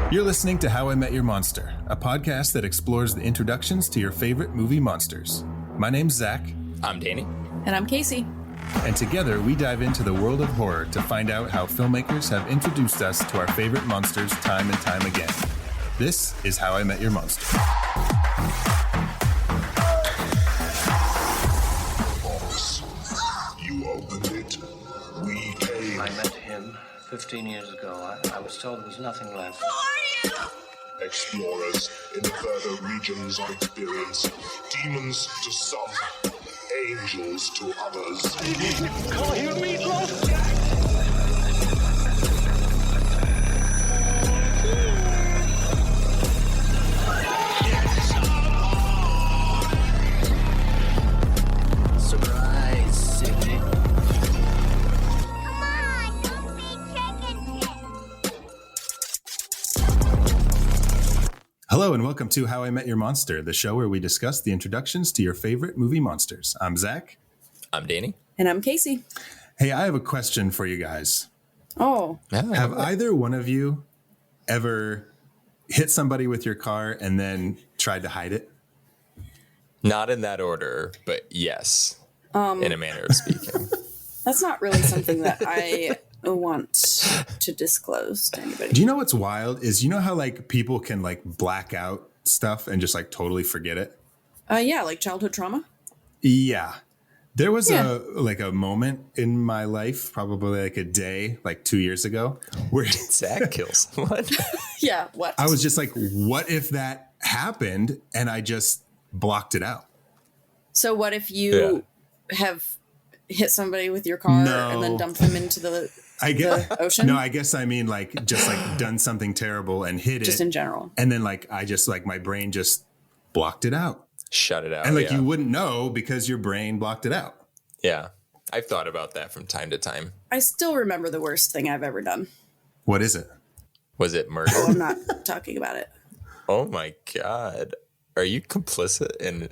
You're listening to How I Met Your Monster, a podcast that explores the introductions to your favorite movie monsters. My name's Zach. I'm Danny. And I'm Casey. And together we dive into the world of horror to find out how filmmakers have introduced us to our favorite monsters time and time again. This is How I Met Your Monster. Boss, you opened it. We came. I met him 15 years ago. I was told there was nothing left. Explorers in the further regions of experience. Demons to some, angels to others. Call you Meatloaf! Surprise, Sydney. Come on, don't be chicken shit. Hello and welcome to How I Met Your Monster, the show where we discuss the introductions to your favorite movie monsters. I'm Zach. I'm Danny. And I'm Casey. Hey, I have a question for you guys. Oh. Have either one of you ever hit somebody with your car and then tried to hide it? Not in that order, but yes, in a manner of speaking. That's not really something that I want to disclose to anybody. Do you know what's wild is you know how like people can like black out stuff and just like totally forget it? Yeah, like childhood trauma. Yeah. There was a moment in my life, probably like a day, like 2 years ago, where Zach kills someone. Yeah, what? I was just like, what if that happened? And I just blocked it out. So what if you have hit somebody with your car and then dumped them into the ocean? No, I guess I mean like just like done something terrible and hit it. Just in general. And then like I just like my brain just blocked it out. Shut it out. And like you wouldn't know because your brain blocked it out. Yeah. I've thought about that from time to time. I still remember the worst thing I've ever done. What is it? Was it murder? Oh, I'm not talking about it. Oh my God. Are you complicit in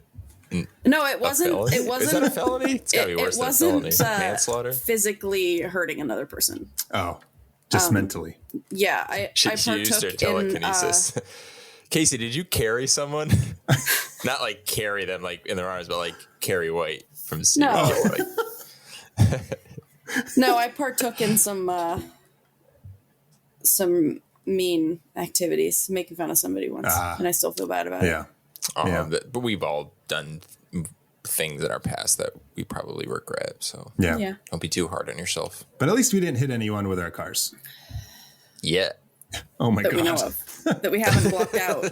No, it wasn't. felony? It wasn't. Is that a felony? It's gotta be worse than a felony. Manslaughter? Physically hurting another person. Oh, just mentally. Yeah, I She used her partook telekinesis. Casey, did you carry someone? Not like carry them like in their arms, but like Carrie White from serial killer. No, I partook in some mean activities, making fun of somebody once, and I still feel bad about it. But we've all done things in our past that we probably regret. So Yeah. don't be too hard on yourself. But at least we didn't hit anyone with our cars. Yeah. Oh my That God. we know of. That we haven't blocked out.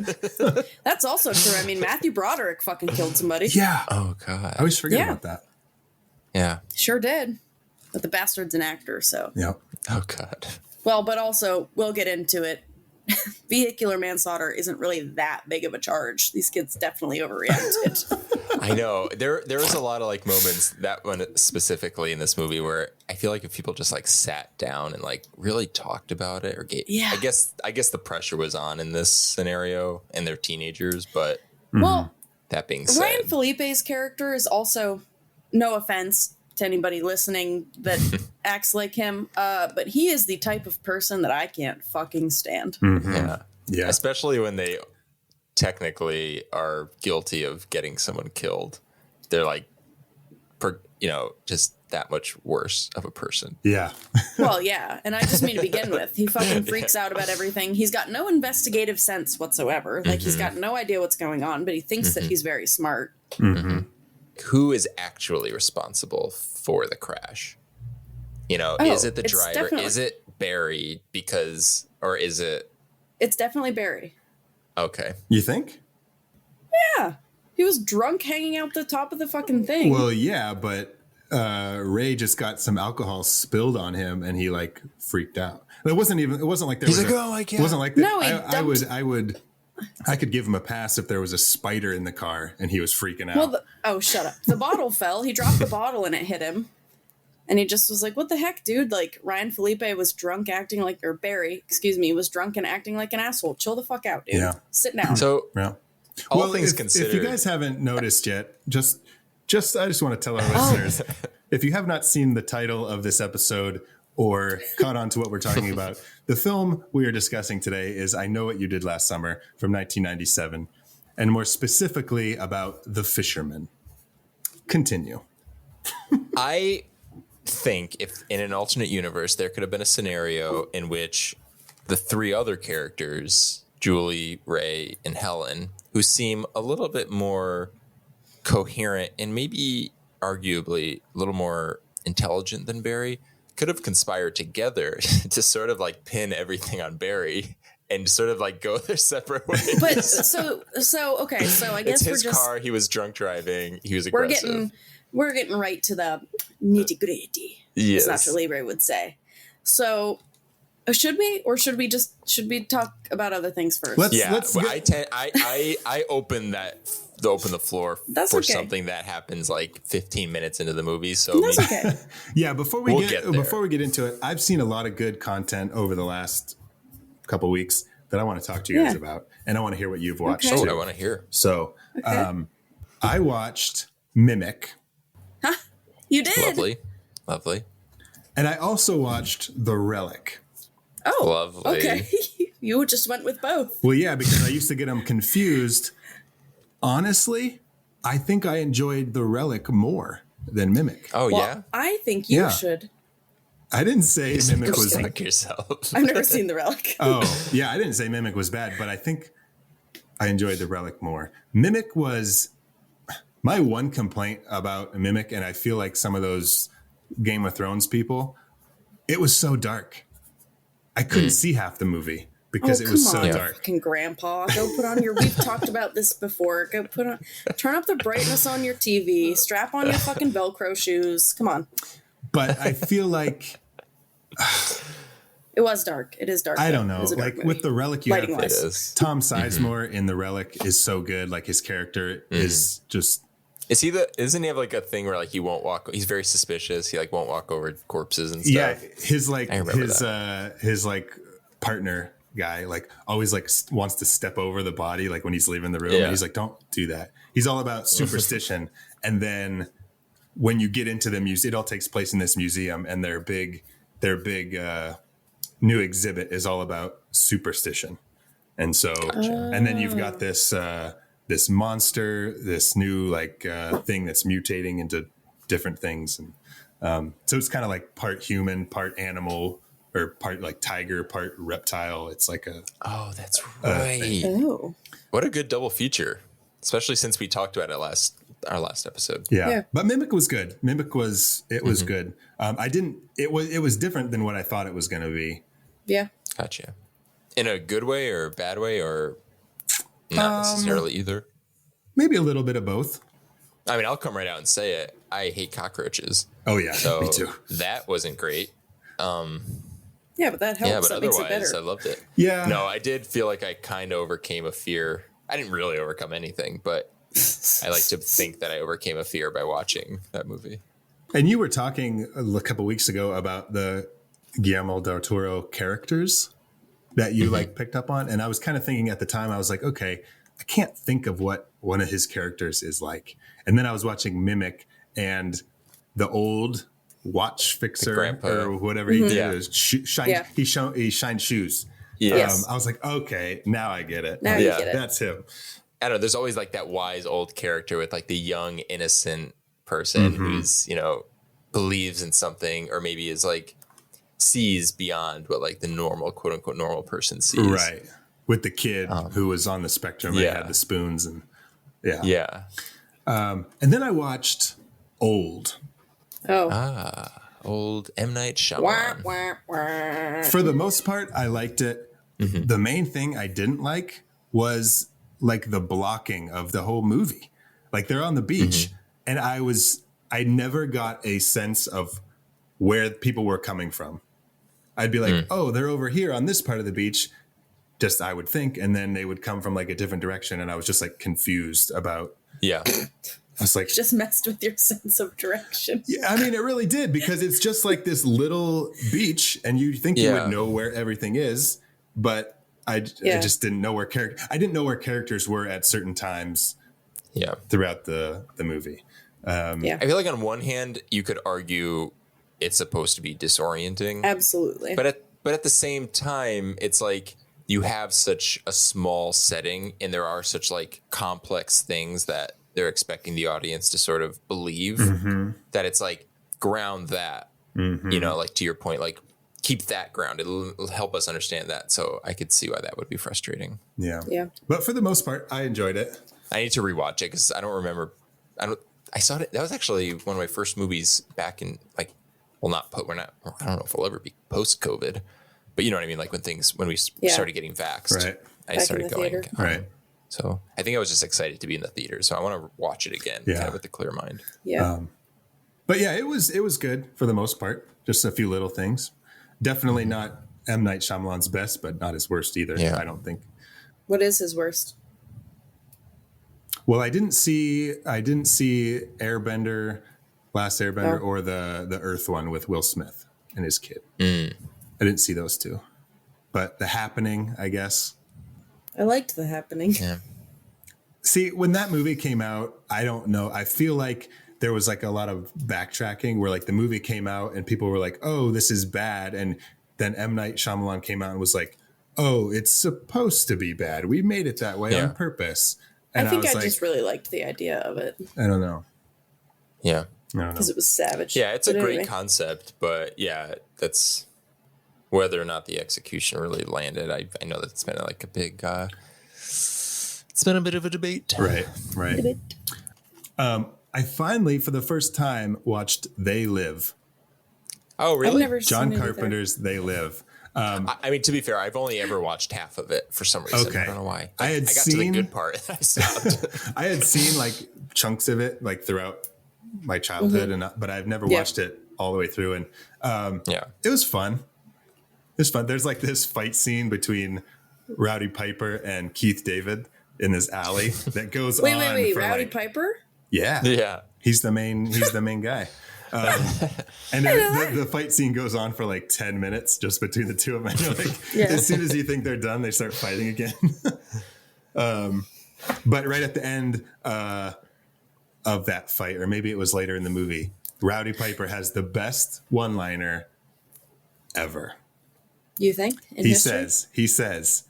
That's also true. I mean, Matthew Broderick fucking killed somebody. Yeah. Oh God. I always forget about that. Yeah. Sure did. But the bastard's an actor, so. Yeah. Oh God. Well, but also, we'll get into it. Vehicular manslaughter isn't really that big of a charge. These kids definitely overreacted. I know there was a lot of like moments, that one specifically in this movie, where I feel like if people just like sat down and like really talked about it or gave, I guess the pressure was on in this scenario and they're teenagers, but Well, that being said, Ryan Felipe's character is also, no offense to anybody listening that acts like him, but he is the type of person that I can't fucking stand. Yeah. especially when they technically are guilty of getting someone killed. They're like, just that much worse of a person. Yeah. Well, yeah, and I just mean to begin with, he fucking freaks out about everything. He's got no investigative sense whatsoever. Like, he's got no idea what's going on, but he thinks that he's very smart. Who is actually responsible for the crash? Is it the driver? Is it Barry? Or is it? It's definitely Barry. Okay. You think? Yeah. He was drunk hanging out the top of the fucking thing. Well, yeah, but Ray just got some alcohol spilled on him and he like freaked out. It wasn't like there was like, oh, I can't. It wasn't like that. No, I could give him a pass if there was a spider in the car and he was freaking out. Well, shut up. The bottle fell. He dropped the bottle and it hit him. And he just was like, what the heck, dude? Like, Ryan Felipe was drunk or Barry, was drunk and acting like an asshole. Chill the fuck out, dude. Yeah. Sit down. So, all things considered, if you guys haven't noticed yet, I just want to tell our listeners, if you have not seen the title of this episode, or caught on to what we're talking about, the film we are discussing today is I Know What You Did Last Summer from 1997, and more specifically about The Fisherman. Continue. I think if in an alternate universe, there could have been a scenario in which the three other characters, Julie, Ray, and Helen, who seem a little bit more coherent and maybe arguably a little more intelligent than Barry, could have conspired together to sort of like pin everything on Barry and sort of like go their separate ways. But so okay, so I guess it's his car. He was drunk driving. He was aggressive. We're getting right to the nitty gritty. Yes, as Nacho Libre would say. So should we talk about other things first? I open the floor That's for okay. something that happens like 15 minutes into the movie. So that's okay. Yeah, before we get into it, I've seen a lot of good content over the last couple weeks that I want to talk to you guys about, and I want to hear what you've watched. Okay. Too. I want to hear. So, I watched Mimic. Huh? You did? Lovely. And I also watched The Relic. Oh, lovely. Okay. You just went with both. Well, yeah, because I used to get them confused. Honestly, I think I enjoyed The Relic more than Mimic. Oh, Well, yeah? I think you should. I didn't say Mimic was... Fuck yourself. I've never seen The Relic. Oh, yeah, I didn't say Mimic was bad, but I think I enjoyed The Relic more. Mimic was... My one complaint about Mimic, and I feel like some of those Game of Thrones people, it was so dark. I couldn't see half the movie because it was so dark. Fucking grandpa, go put on your. We've talked about this before. Go turn up the brightness on your TV. Strap on your fucking Velcro shoes. Come on. But I feel like it was dark. It is dark. I don't know. Like with The Relic, you have Tom Sizemore in The Relic is so good. Like his character is just. Isn't he have like a thing where like he won't walk? He's very suspicious. He like won't walk over corpses and stuff. Yeah, his partner guy like always like wants to step over the body like when he's leaving the room. And he's like, don't do that. He's all about superstition. And then when you get into the museum, it all takes place in this museum, and their big new exhibit is all about superstition. And so, and then you've got this monster, this new thing that's mutating into different things. And so it's kind of like part human, part animal, or part like tiger, part reptile. It's like that's right. What a good double feature, especially since we talked about it our last episode. Yeah. But Mimic was good. It was good. It was different than what I thought it was going to be. Yeah. Gotcha. In a good way or bad way, or not necessarily either? Maybe a little bit of both. I mean, I'll come right out and say it. I hate cockroaches. Oh, yeah. So me too. That wasn't great. Yeah, but that helps. Yeah, but that makes it otherwise, better. I loved it. Yeah. No, I did feel like I kind of overcame a fear. I didn't really overcome anything, but I like to think that I overcame a fear by watching that movie. And you were talking a couple weeks ago about the Guillermo del Toro characters that you picked up on. And I was kind of thinking at the time, I was like, okay, I can't think of what one of his characters is like. And then I was watching Mimic, and the old watch fixer or whatever he did is he shined shoes. Yes. I was like, okay, now I get it. Now you get it. That's him. I don't know. There's always like that wise old character with like the young, innocent person who's, believes in something, or maybe is like sees beyond what like the normal, quote unquote, normal person sees. Right. With the kid who was on the spectrum and had the spoons and and then I watched Old. Old M. Night Shyamalan. Wah, wah, wah. For the most part, I liked it. The main thing I didn't like was like the blocking of the whole movie. Like they're on the beach, and I never got a sense of where people were coming from. I'd be like, oh, they're over here on this part of the beach. Just I would think, and then they would come from like a different direction, and I was just like confused about. Yeah. I was like, just messed with your sense of direction. Yeah, I mean, it really did, because it's just like this little beach, and you think you would know where everything is, but I just didn't know where I didn't know where characters were at certain times. Yeah, throughout the movie. I feel like on one hand, you could argue it's supposed to be disorienting. Absolutely. But at the same time, it's like you have such a small setting and there are such like complex things that they're expecting the audience to sort of believe that it's like ground that, you know, like to your point, like keep that grounded. It'll help us understand that. So I could see why that would be frustrating. Yeah. Yeah. But for the most part, I enjoyed it. I need to rewatch it because I don't remember. I saw it. That was actually one of my first movies back in like, well, I don't know if it'll ever be post COVID, but you know what I mean? Like when we started getting vaxxed, right. I started going. Theater. Right. So I think I was just excited to be in the theater. So I want to watch it again, kind of with a clear mind. Yeah. But yeah, it was good for the most part. Just a few little things. Definitely not M. Night Shyamalan's best, but not his worst either. Yeah. I don't think. What is his worst? Well, I didn't see Airbender, Last Airbender, or the Earth one with Will Smith and his kid. I didn't see those two. But The Happening, I guess. I liked The Happening. Yeah. See, when that movie came out, I don't know. I feel like there was like a lot of backtracking where like the movie came out and people were like, oh, this is bad. And then M. Night Shyamalan came out and was like, oh, it's supposed to be bad. We made it that way on purpose. And I think I was just really liked the idea of it. I don't know. Yeah. I don't know. Because it was savage. Yeah, it's a But great anyway. concept, but yeah, that's whether or not the execution really landed. I know that it's been like a big, it's been a bit of a debate. Right. I finally, for the first time, watched They Live. Oh, I've really? never John seen it Carpenter's They Live. I mean, to be fair, I've only ever watched half of it for some reason. Okay. I don't know why. I got to the good part. I stopped. I had seen like chunks of it like throughout my childhood, but I've never watched it all the way through. And it was fun. It was fun. There's like this fight scene between Rowdy Piper and Keith David in this alley that goes on. Wait, for Rowdy like, Piper? Yeah. Yeah. He's the main guy. And the fight scene goes on for like 10 minutes just between the two of them. Like, as soon as you think they're done, they start fighting again. But right at the end of that fight, or maybe it was later in the movie, Rowdy Piper has the best one-liner ever. You think? He says,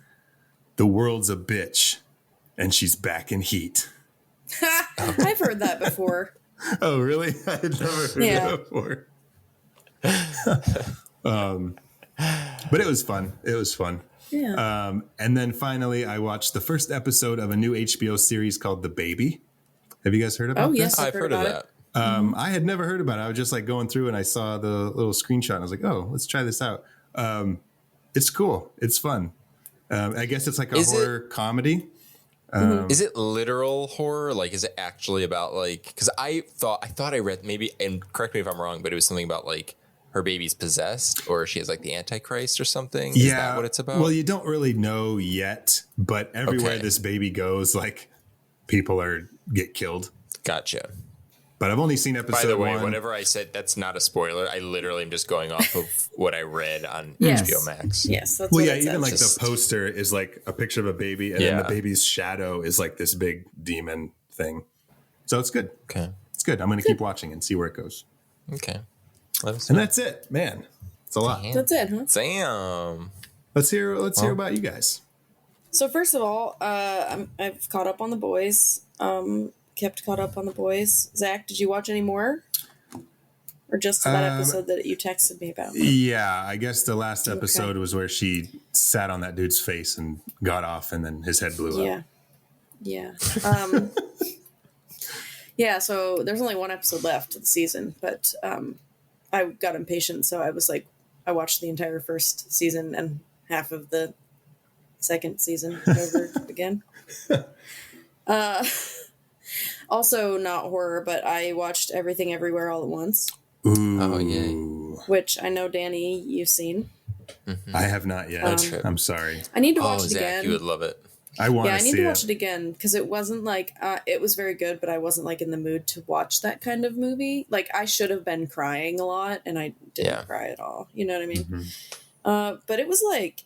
the world's a bitch and she's back in heat. I've heard that before. Oh, really? I had never heard that before. But it was fun. Yeah. And then finally, I watched the first episode of a new HBO series called The Baby. Have you guys heard about this? Yes, I've heard of about that. I had never heard about it. I was just like going through and I saw the little screenshot and I was like, oh, let's try this out. It's cool. It's fun. I guess it's like a horror comedy. Is it literal horror? Like, is it actually about like? Because I thought I read maybe, and correct me if I'm wrong, but it was something about like her baby's possessed, or she has like the Antichrist or something. Is that what it's about? Well, you don't really know yet, but everywhere this baby goes, like people get killed. Gotcha. But I've only seen episode 1. By the way, whatever I said, that's not a spoiler. I literally am just going off of what I read on Yes. HBO Max. Yes, that's Well, what yeah, it even says. like the poster is like a picture of a baby, and then the baby's shadow is like this big demon thing. So it's good. Okay. It's good. I'm going to keep watching and see where it goes. Okay. Let us And know. that's it, man. It's a lot. That's it, huh? Damn. Let's hear about you guys. So first of all, I've caught up on the boys. Kept caught up on the boys. Zach, did you watch any more? Or just that episode that you texted me about? Yeah, I guess the last episode was where she sat on that dude's face and got off, and then his head blew up. Yeah. Yeah, so there's only one episode left of the season, but I got impatient, so I was like, I watched the entire first season and half of the second season over again. Also not horror, but I watched Everything Everywhere All at Once. Ooh. Oh, yay. Which I know, Danny, you've seen. I have not yet. I'm sorry. I need to watch Oh, it Zach, again. you would love it. I want Yeah, I to need see to it. watch it again because it wasn't like it was very good, but I wasn't like in the mood to watch that kind of movie. Like I should have been crying a lot, and I didn't cry at all. You know what I mean? Mm-hmm. But it was like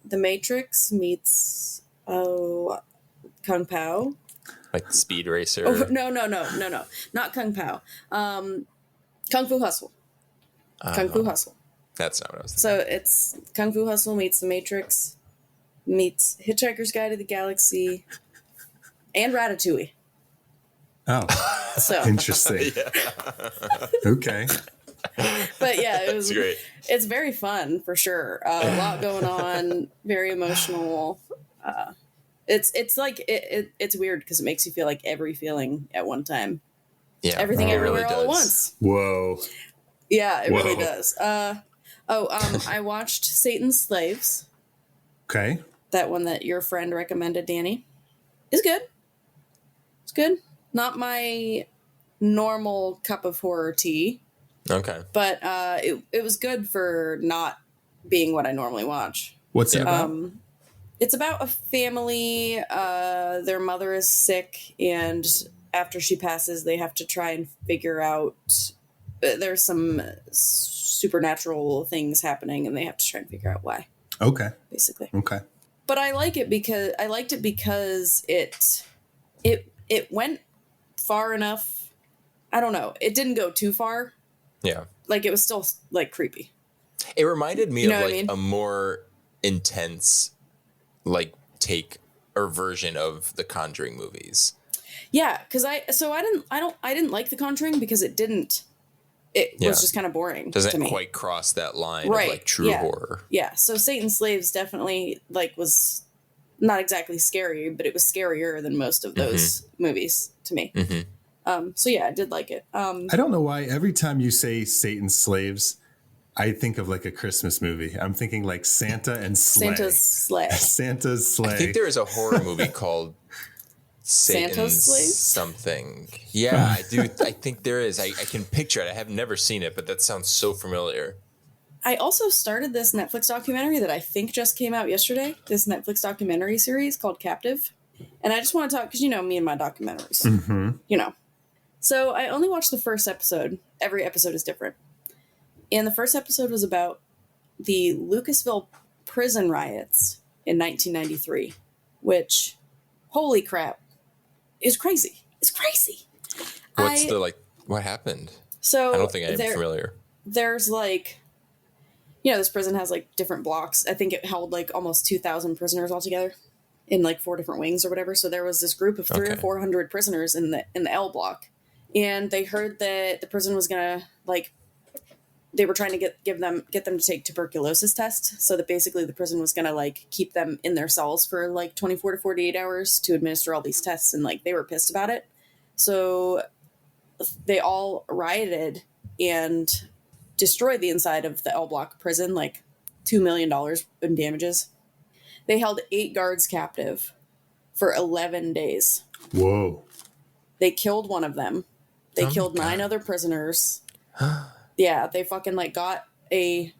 The Matrix meets Kung Pao. Like Speed Racer. Oh no, not Kung Pao. Kung Fu Hustle. Kung Fu Hustle. That's not what I was thinking. So it's Kung Fu Hustle meets The Matrix, meets Hitchhiker's Guide to the Galaxy, and Ratatouille. Oh, So interesting. Okay. but yeah, it was great. It's very fun for sure. A lot going on, very emotional. It's like it's weird because it makes you feel like every feeling at one time. Yeah, Everything it everywhere really all at does. once. Whoa. Yeah, it Whoa. really does. I watched Satan's Slaves. Okay. That one that your friend recommended, Danny. Is good. It's good. Not my normal cup of horror tea. Okay. But it was good for not being what I normally watch. What's it about? It's about a family. Their mother is sick, and after she passes, they have to try and figure out. There's some supernatural things happening, and they have to try and figure out why. Okay. Basically. Okay. But I liked it because it went far enough. I don't know. It didn't go too far. Yeah. Like, it was still, like, creepy. It reminded me You know of what like I mean? a more intense like take or version of the Conjuring movies. Yeah, because I didn't like The Conjuring because it was just kind of boring. Doesn't to me. quite cross that line Right, of like true yeah. horror. Yeah, so Satan's Slaves definitely like was not exactly scary, but it was scarier than most of those movies to me. So yeah, I did like it. I don't know why every time you say Satan's Slaves, I think of like a Christmas movie. I'm thinking like Santa and Sleigh. Santa's Sleigh. Santa's Sleigh. I think there is a horror movie called Satan's Slaves? something. Yeah, I do. I think there is. I can picture it. I have never seen it, but that sounds so familiar. I also started this Netflix documentary that I think just came out yesterday. This Netflix documentary series called Captive. And I just want to talk, because you know me and my documentaries. You know. So I only watched the first episode. Every episode is different. And the first episode was about the Lucasville prison riots in 1993, which, holy crap, is crazy. It's crazy. What happened? So I don't think I'm familiar. There's like, this prison has like different blocks. I think it held like almost 2,000 prisoners altogether in like 4 different wings or whatever. So there was this group of 300 or 400 prisoners in the L block. And they heard that the prison was gonna they were trying to get them to take tuberculosis tests, so that basically the prison was gonna like keep them in their cells for like 24 to 48 hours to administer all these tests, and like they were pissed about it. So they all rioted and destroyed the inside of the L block prison, like $2 million in damages. They held 8 guards captive for 11 days. Whoa. They killed one of them. They killed 9 other prisoners. Yeah, they fucking like got a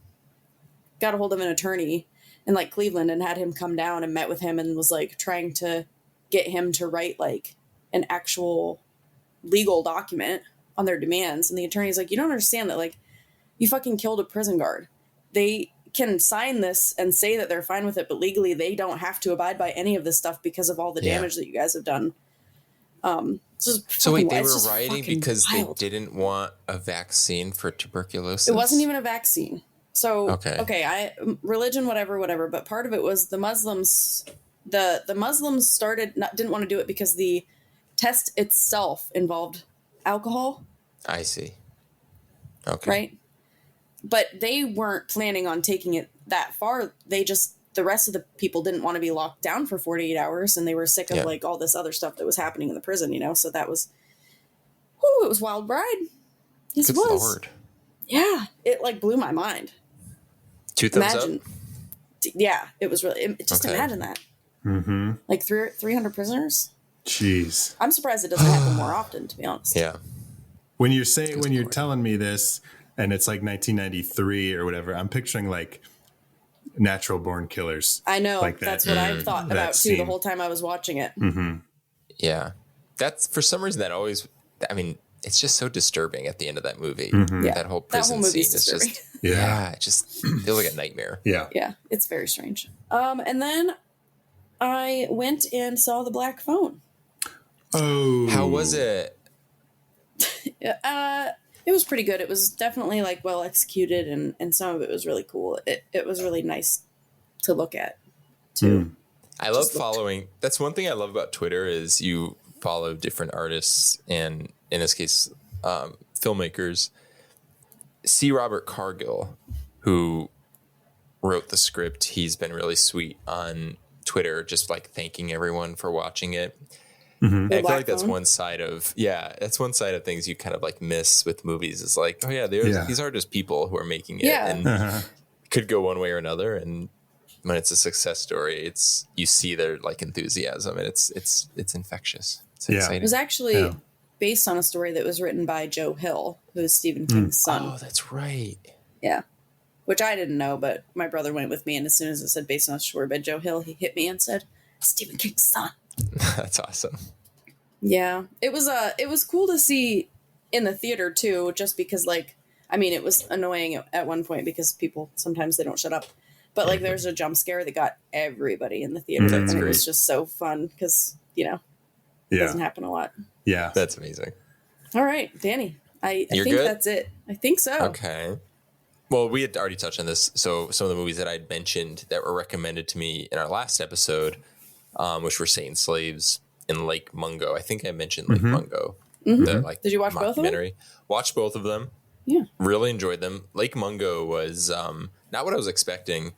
hold of an attorney in like Cleveland and had him come down and met with him and was like trying to get him to write like an actual legal document on their demands. And the attorney's like, you don't understand that, like, you fucking killed a prison guard. They can sign this and say that they're fine with it, but legally they don't have to abide by any of this stuff because of all the damage that you guys have done. So wait, they were rioting because wild. they didn't want a vaccine for tuberculosis? It wasn't even a vaccine. So, okay, religion, whatever, but part of it was the Muslims, the Muslims didn't want to do it because the test itself involved alcohol. I see. Okay. Right? But they weren't planning on taking it that far. The rest of the people didn't want to be locked down for 48 hours, and they were sick of like all this other stuff that was happening in the prison, so that was, it was wild ride. Yes, Good it was. Lord. Yeah, it like blew my mind. 2 thumbs up? Yeah, it was really, imagine that. Mm-hmm. Like 300 prisoners. Jeez. I'm surprised it doesn't happen more often, to be honest. Yeah. When you're telling me this and it's like 1993 or whatever, I'm picturing like Natural Born Killers. I know. Like that, that's what I thought about too the whole time I was watching it. Mm-hmm. Yeah. That's, for some reason, that always, I mean, it's just so disturbing at the end of that movie. Mm-hmm. Yeah. That whole prison scene is just, it just feels like a nightmare. Yeah. Yeah, it's very strange. And then I went and saw The Black Phone. Oh. How was it? It was pretty good. It was definitely like well executed, and some of it was really cool. It was really nice to look at too. I love following. That's one thing I love about Twitter is you follow different artists and in this case, filmmakers. C. Robert Cargill, who wrote the script, he's been really sweet on Twitter, just like thanking everyone for watching it. Mm-hmm. I feel like that's one side of things you kind of like miss with movies is like, oh yeah, these are just people who are making it and could go one way or another. And when it's a success story, it's you see their like enthusiasm and it's infectious. It's exciting. It was actually based on a story that was written by Joe Hill, who is Stephen King's son. Oh, that's right. Yeah. Which I didn't know, but my brother went with me, and as soon as it said based on a story by Joe Hill, he hit me and said, Stephen King's son. That's awesome. Yeah. It was cool to see in the theater too, just because like, I mean, it was annoying at one point because people, sometimes they don't shut up. But like there's a jump scare that got everybody in the theater. And it was just so fun because, you know, it doesn't happen a lot. Yeah. That's amazing. All right, Danny. I think good? that's it. I think so. Okay. Well, we had already touched on this. So some of the movies that I'd mentioned that were recommended to me in our last episode, which were Saint Slaves and Lake Mungo. I think I mentioned Lake Mungo. The, Did you watch both of them? Watched both of them. Yeah. Really enjoyed them. Lake Mungo was not what I was expecting.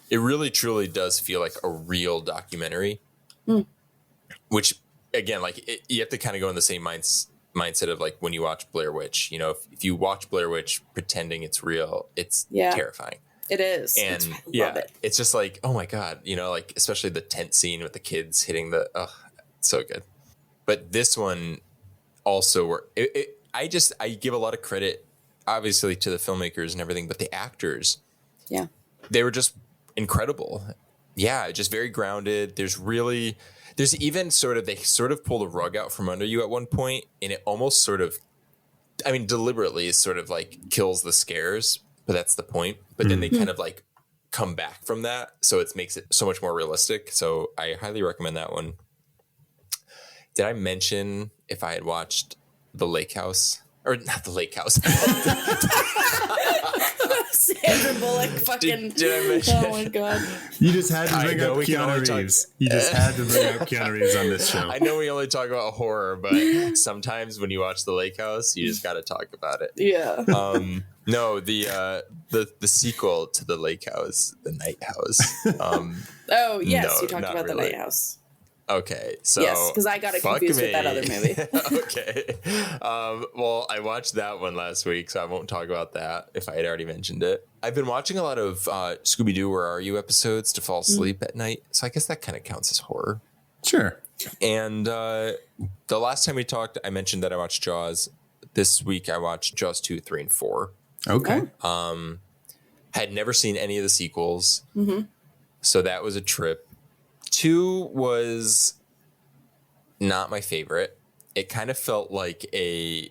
It really, truly does feel like a real documentary, which, again, like you have to kind of go in the same mindset of like when you watch Blair Witch. You know, if you watch Blair Witch pretending it's real, it's terrifying. It is. And it's just like, oh my God, you know, like especially the tent scene with the kids hitting it's so good. But this one also, I give a lot of credit, obviously, to the filmmakers and everything, but the actors, they were just incredible. Yeah, just very grounded. There's even they sort of pull the rug out from under you at one point, and it almost sort of, I mean, deliberately sort of like kills the scares, but that's the point. But then they kind of like come back from that. So it makes it so much more realistic. So I highly recommend that one. Did I mention if I had watched The Lake House? Or not The Lake House. Sandra Bullock fucking. Did I mention? Oh my God. You just had to bring up Keanu Reeves. You just had to bring up Keanu Reeves on this show. I know we only talk about horror, but sometimes when you watch The Lake House, you just got to talk about it. Yeah. No, the sequel to The Lake House, The Night House. Oh yes, you talked about really. The Night House. Okay, so yes, because I got it confused with that other movie. Okay, well, I watched that one last week, so I won't talk about that if I had already mentioned it. I've been watching a lot of Scooby-Doo Where Are You episodes to fall asleep at night, so I guess that kind of counts as horror. Sure. And the last time we talked, I mentioned that I watched Jaws. This week, I watched Jaws 2, 3, and 4. Okay. Had never seen any of the sequels, so that was a trip. 2 was not my favorite. It kind of felt like a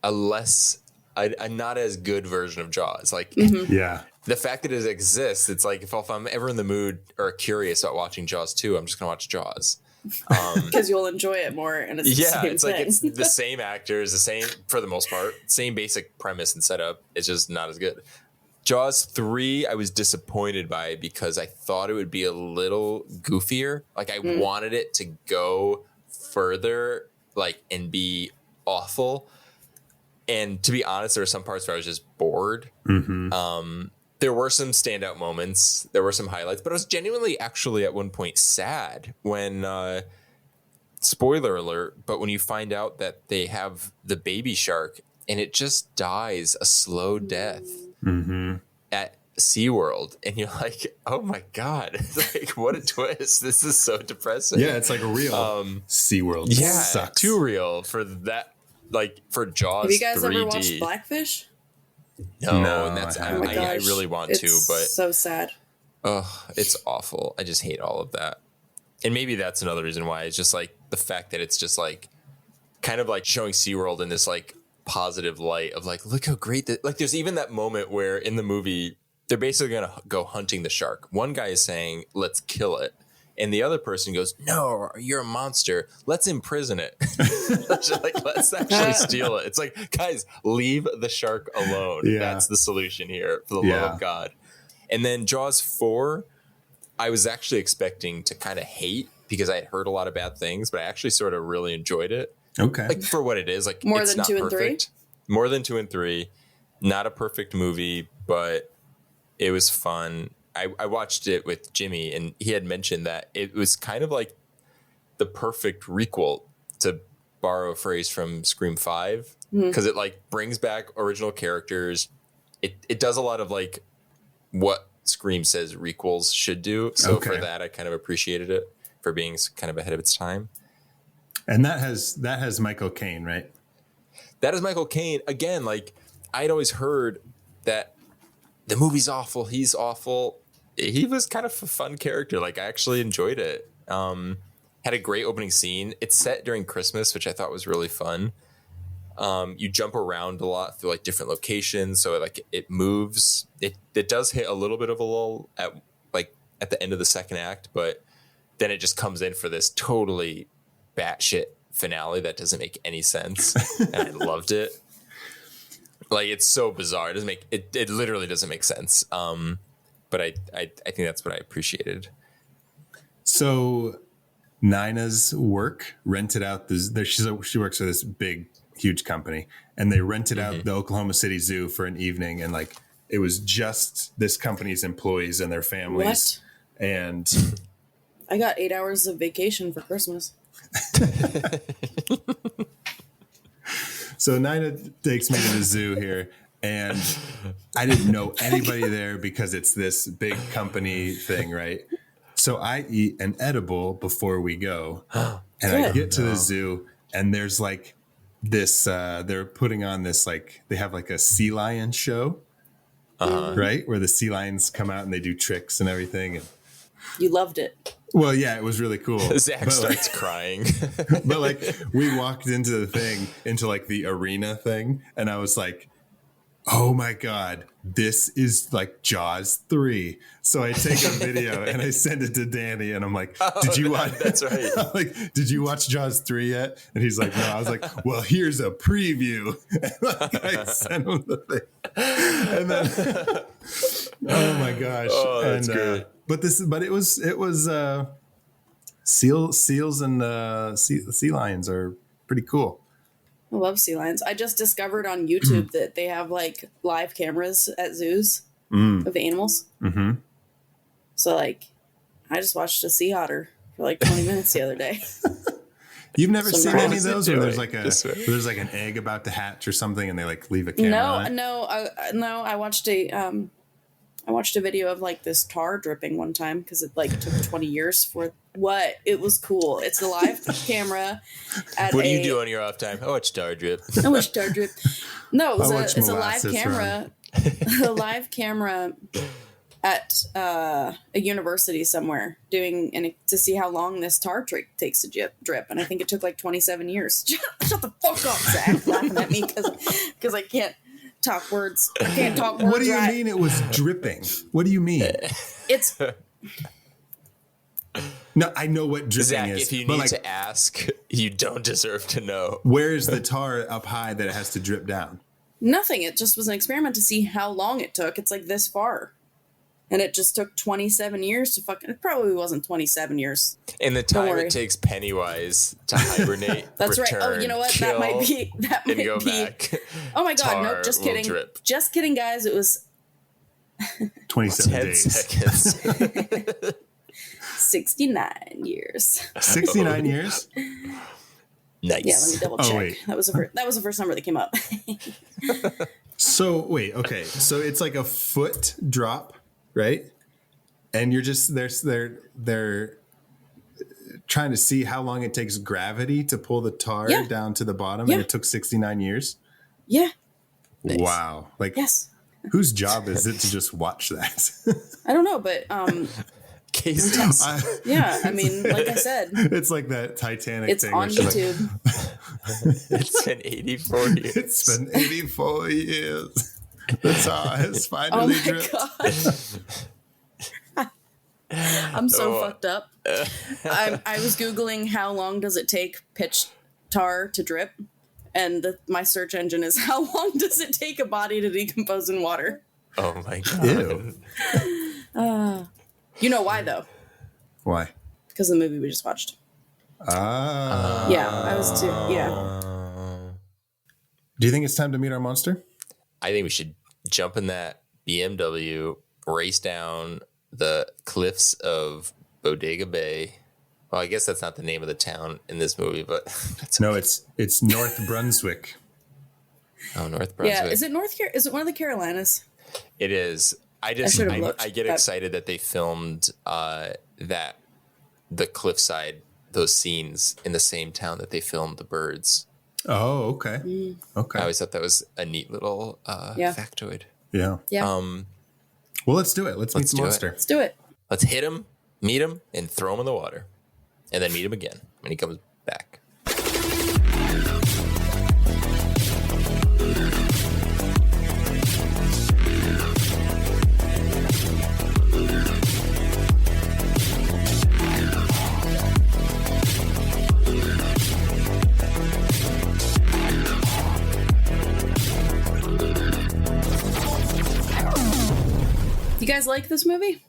not as good version of Jaws. Like, the fact that it exists, it's like if I'm ever in the mood or curious about watching Jaws 2, I'm just gonna watch Jaws because you'll enjoy it more. And it's it's like it's the same actors, the same for the most part, same basic premise and setup. It's just not as good. Jaws 3, I was disappointed by because I thought it would be a little goofier. Like I wanted it to go further, like, and be awful. And to be honest, there were some parts where I was just bored. There were some standout moments. There were some highlights, but I was genuinely actually at one point sad when, spoiler alert, but when you find out that they have the baby shark and it just dies a slow death. At SeaWorld, and you're like, oh my God, like what a twist. This is so depressing. Yeah, it's like a real SeaWorld. Sucks. Too real for that, like for Jaws. Have you guys 3D. ever watched Blackfish? No, and that's oh my gosh, I really want to, but so sad. Oh, it's awful. I just hate all of that. And maybe that's another reason why it's just like the fact that it's just like kind of like showing SeaWorld in this like positive light of like, look how great that, like there's even that moment where in the movie they're basically going to go hunting the shark. One guy is saying let's kill it, And the other person goes, no, you're a monster. Let's imprison it. Let's actually steal it. It's like, guys, leave the shark alone. Yeah. That's the solution here, for the love of God. And then Jaws 4, I was actually expecting to kind of hate because I had heard a lot of bad things, but I actually sort of really enjoyed it. Okay. Like for what it is. Like More it's than not 2 and perfect. 3? More than 2 and 3. Not a perfect movie, but it was fun. I watched it with Jimmy, and he had mentioned that it was kind of like the perfect requel, to borrow a phrase from Scream 5, because it like brings back original characters. It does a lot of like what Scream says requels should do. So for that, I kind of appreciated it for being kind of ahead of its time. And that has Michael Caine, right? That is Michael Caine. Again, like I'd always heard that the movie's awful. He's awful. He was kind of a fun character. Like I actually enjoyed it. Had a great opening scene. It's set during Christmas, which I thought was really fun. You jump around a lot through like different locations. So like it moves. It does hit a little bit of a lull at the end of the second act, but then it just comes in for this totally batshit finale that doesn't make any sense. And I loved it. Like it's so bizarre. It doesn't make it literally doesn't make sense. But I think that's what I appreciated. So Nina's work rented out she works for this big, huge company, and they rented out the Oklahoma City Zoo for an evening, and like it was just this company's employees and their families. What? And I got 8 hours of vacation for Christmas. So Nina takes me to the zoo here, and I didn't know anybody there because it's this big company thing, right? So I eat an edible before we go, and I get to the zoo, and there's like this, they're putting on this, like, they have like a sea lion show, right? Where the sea lions come out and they do tricks and everything. And, you loved it. well, yeah, it was really cool. Zach starts crying. But like we walked into the thing, into like the arena thing, and I was like, oh my God, this is like Jaws 3. So I take a video and I send it to Danny, and I'm like, did you watch? That's right. I'm like, did you watch Jaws 3 yet? And he's like, no. I was like, well, here's a preview. And like, I sent him the thing. And then, oh my gosh. Oh, that's great. But it was seals and sea lions are pretty cool. I love sea lions. I just discovered on YouTube that they have like live cameras at zoos of animals. Mm-hmm. So like, I just watched a sea otter for like 20 minutes the other day. You've never seen any of those where there's like an egg about to hatch or something, and they like leave a camera on it? No. I watched a video of like this tar dripping one time because it like took 20 years for what. It was cool. It's a live camera. What do you do on your off time? I watch tar drip. I watch tar drip. No, it's a live molasses camera. A live camera at a university somewhere to see how long this tar trick takes to drip. And I think it took like 27 years. Shut the fuck up, Zach, laughing at me because I can't talk words. I can't talk words. What do you mean it was dripping? What do you mean? It's no, I know what dripping Zach, is. if you need to ask, you don't deserve to know. Where is the tar up high that it has to drip down? nothing. It just was an experiment to see how long it took. It's like this far. And it just took 27 years to fucking... It probably wasn't 27 years. In the time it takes Pennywise to hibernate, that's return, right. Oh, you know what? Kill, That might go be... back. Oh my God, Tar no, just kidding. Drip. Just kidding, guys. It was 27 10 days. seconds. 69 years. 69 years? Nice. Yeah, let me double check. Oh, wait. That was the first number that came up. So, wait, okay. So it's like a foot drop, right? And you're just, they're trying to see how long it takes gravity to pull the tar down to the bottom. Yeah. And it took 69 years? Yeah. Nice. Wow. Like, Yes. whose job is it to just watch that? I don't know, but Cases. yeah, I mean, like I said, It's like that Titanic it's thing. on where she's like, YouTube. It's been 84 years. it's been 84 years. The tar has Oh finally my dripped. God. I'm so fucked up. I was Googling how long does it take pitch tar to drip, and my search engine is how long does it take a body to decompose in water? Oh my God. Ew. You know why though? Why? Because of the movie we just watched. Yeah, I was too. Yeah. Do you think it's time to meet our monster? I think we should jump in that BMW, race down the cliffs of Bodega Bay. Well, I guess that's not the name of the town in this movie, but that's No, it's North Brunswick. Oh, North Brunswick. Yeah, is it Is it one of the Carolinas? It is. I get excited that they filmed the cliffside, those scenes in the same town that they filmed The Birds. Oh, okay. Okay. I always thought that was a neat little factoid. Yeah. Yeah. Well, let's do it. Let's meet the monster. Let's do it. Let's hit him, meet him, and throw him in the water. And then meet him again when he comes back. You guys like this movie?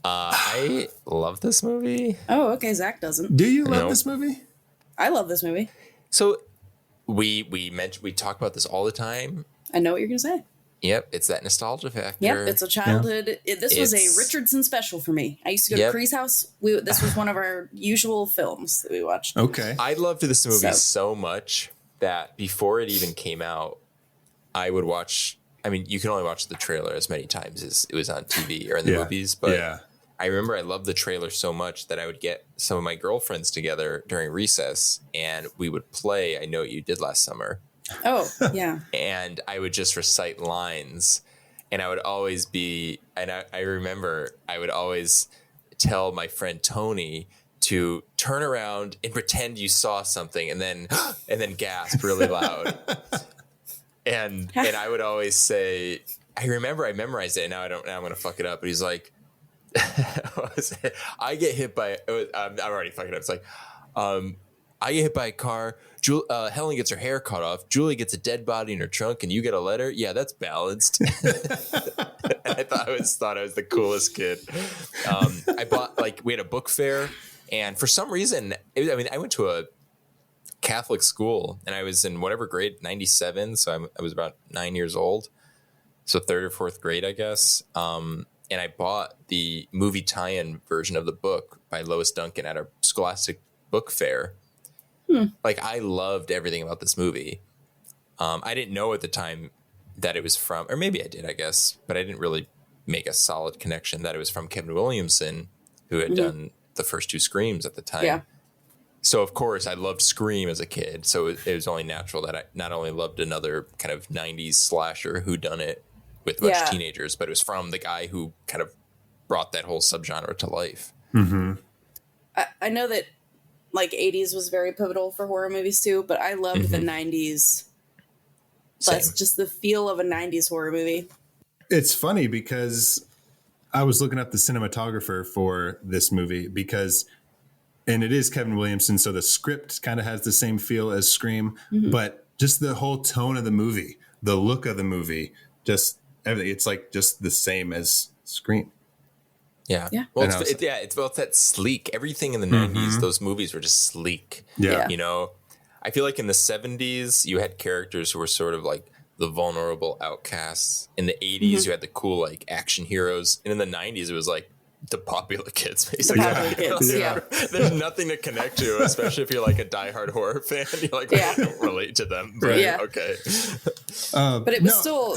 I love this movie. Oh, okay. Zach doesn't. Do you love this movie? I love this movie. So we talk about this all the time. I know what you're gonna say. Yep, it's that nostalgia factor. Yep, it's a childhood. This was a Richardson special for me. I used to go to Cree's house. This was one of our usual films that we watched. Okay. I loved this movie so much that before it even came out, I would watch. I mean, you can only watch the trailer as many times as it was on TV or in the movies. But I remember I loved the trailer so much that I would get some of my girlfriends together during recess and we would play I Know What You Did Last Summer. Oh, yeah. And I would just recite lines. And I would always be, and I remember I would always tell my friend Tony to turn around and pretend you saw something and then gasp really loud. And I would always say, I remember I memorized it and now I'm going to fuck it up. But he's like, what was it? I get hit by, I'm already fucking up. It's like, I get hit by a car. Helen gets her hair cut off. Julie gets a dead body in her trunk, and you get a letter. Yeah, that's balanced. I thought I was the coolest kid. I bought we had a book fair, and for some reason, I went to a Catholic school, and I was in whatever grade, 97. So I was about 9 years old, so third or fourth grade, I guess. And I bought the movie tie-in version of the book by Lois Duncan at a Scholastic book fair. I loved everything about this movie. I didn't know at the time that it was from, or maybe I did, I guess, but I didn't really make a solid connection that it was from Kevin Williamson, who had done the first two Screams at the time. Yeah. So, of course, I loved Scream as a kid. So it was only natural that I not only loved another kind of 90s slasher whodunit with a bunch of teenagers, but it was from the guy who kind of brought that whole subgenre to life. Mm-hmm. I know that 80s was very pivotal for horror movies too, but I loved the 90s. That's just the feel of a 90s horror movie. It's funny because I was looking up the cinematographer for this movie and it is Kevin Williamson, so the script kind of has the same feel as Scream, but just the whole tone of the movie, the look of the movie, just everything, it's just the same as Scream. Yeah. Well, it's about that sleek. Everything in the 90s, those movies were just sleek. Yeah. You know, I feel like in the 70s, you had characters who were sort of like the vulnerable outcasts. In the 80s, you had the cool action heroes. And in the 90s, it was the popular kids, basically. The popular kids, yeah. There's nothing to connect to, especially if you're a diehard horror fan. You're I don't relate to them. But okay. But it was still...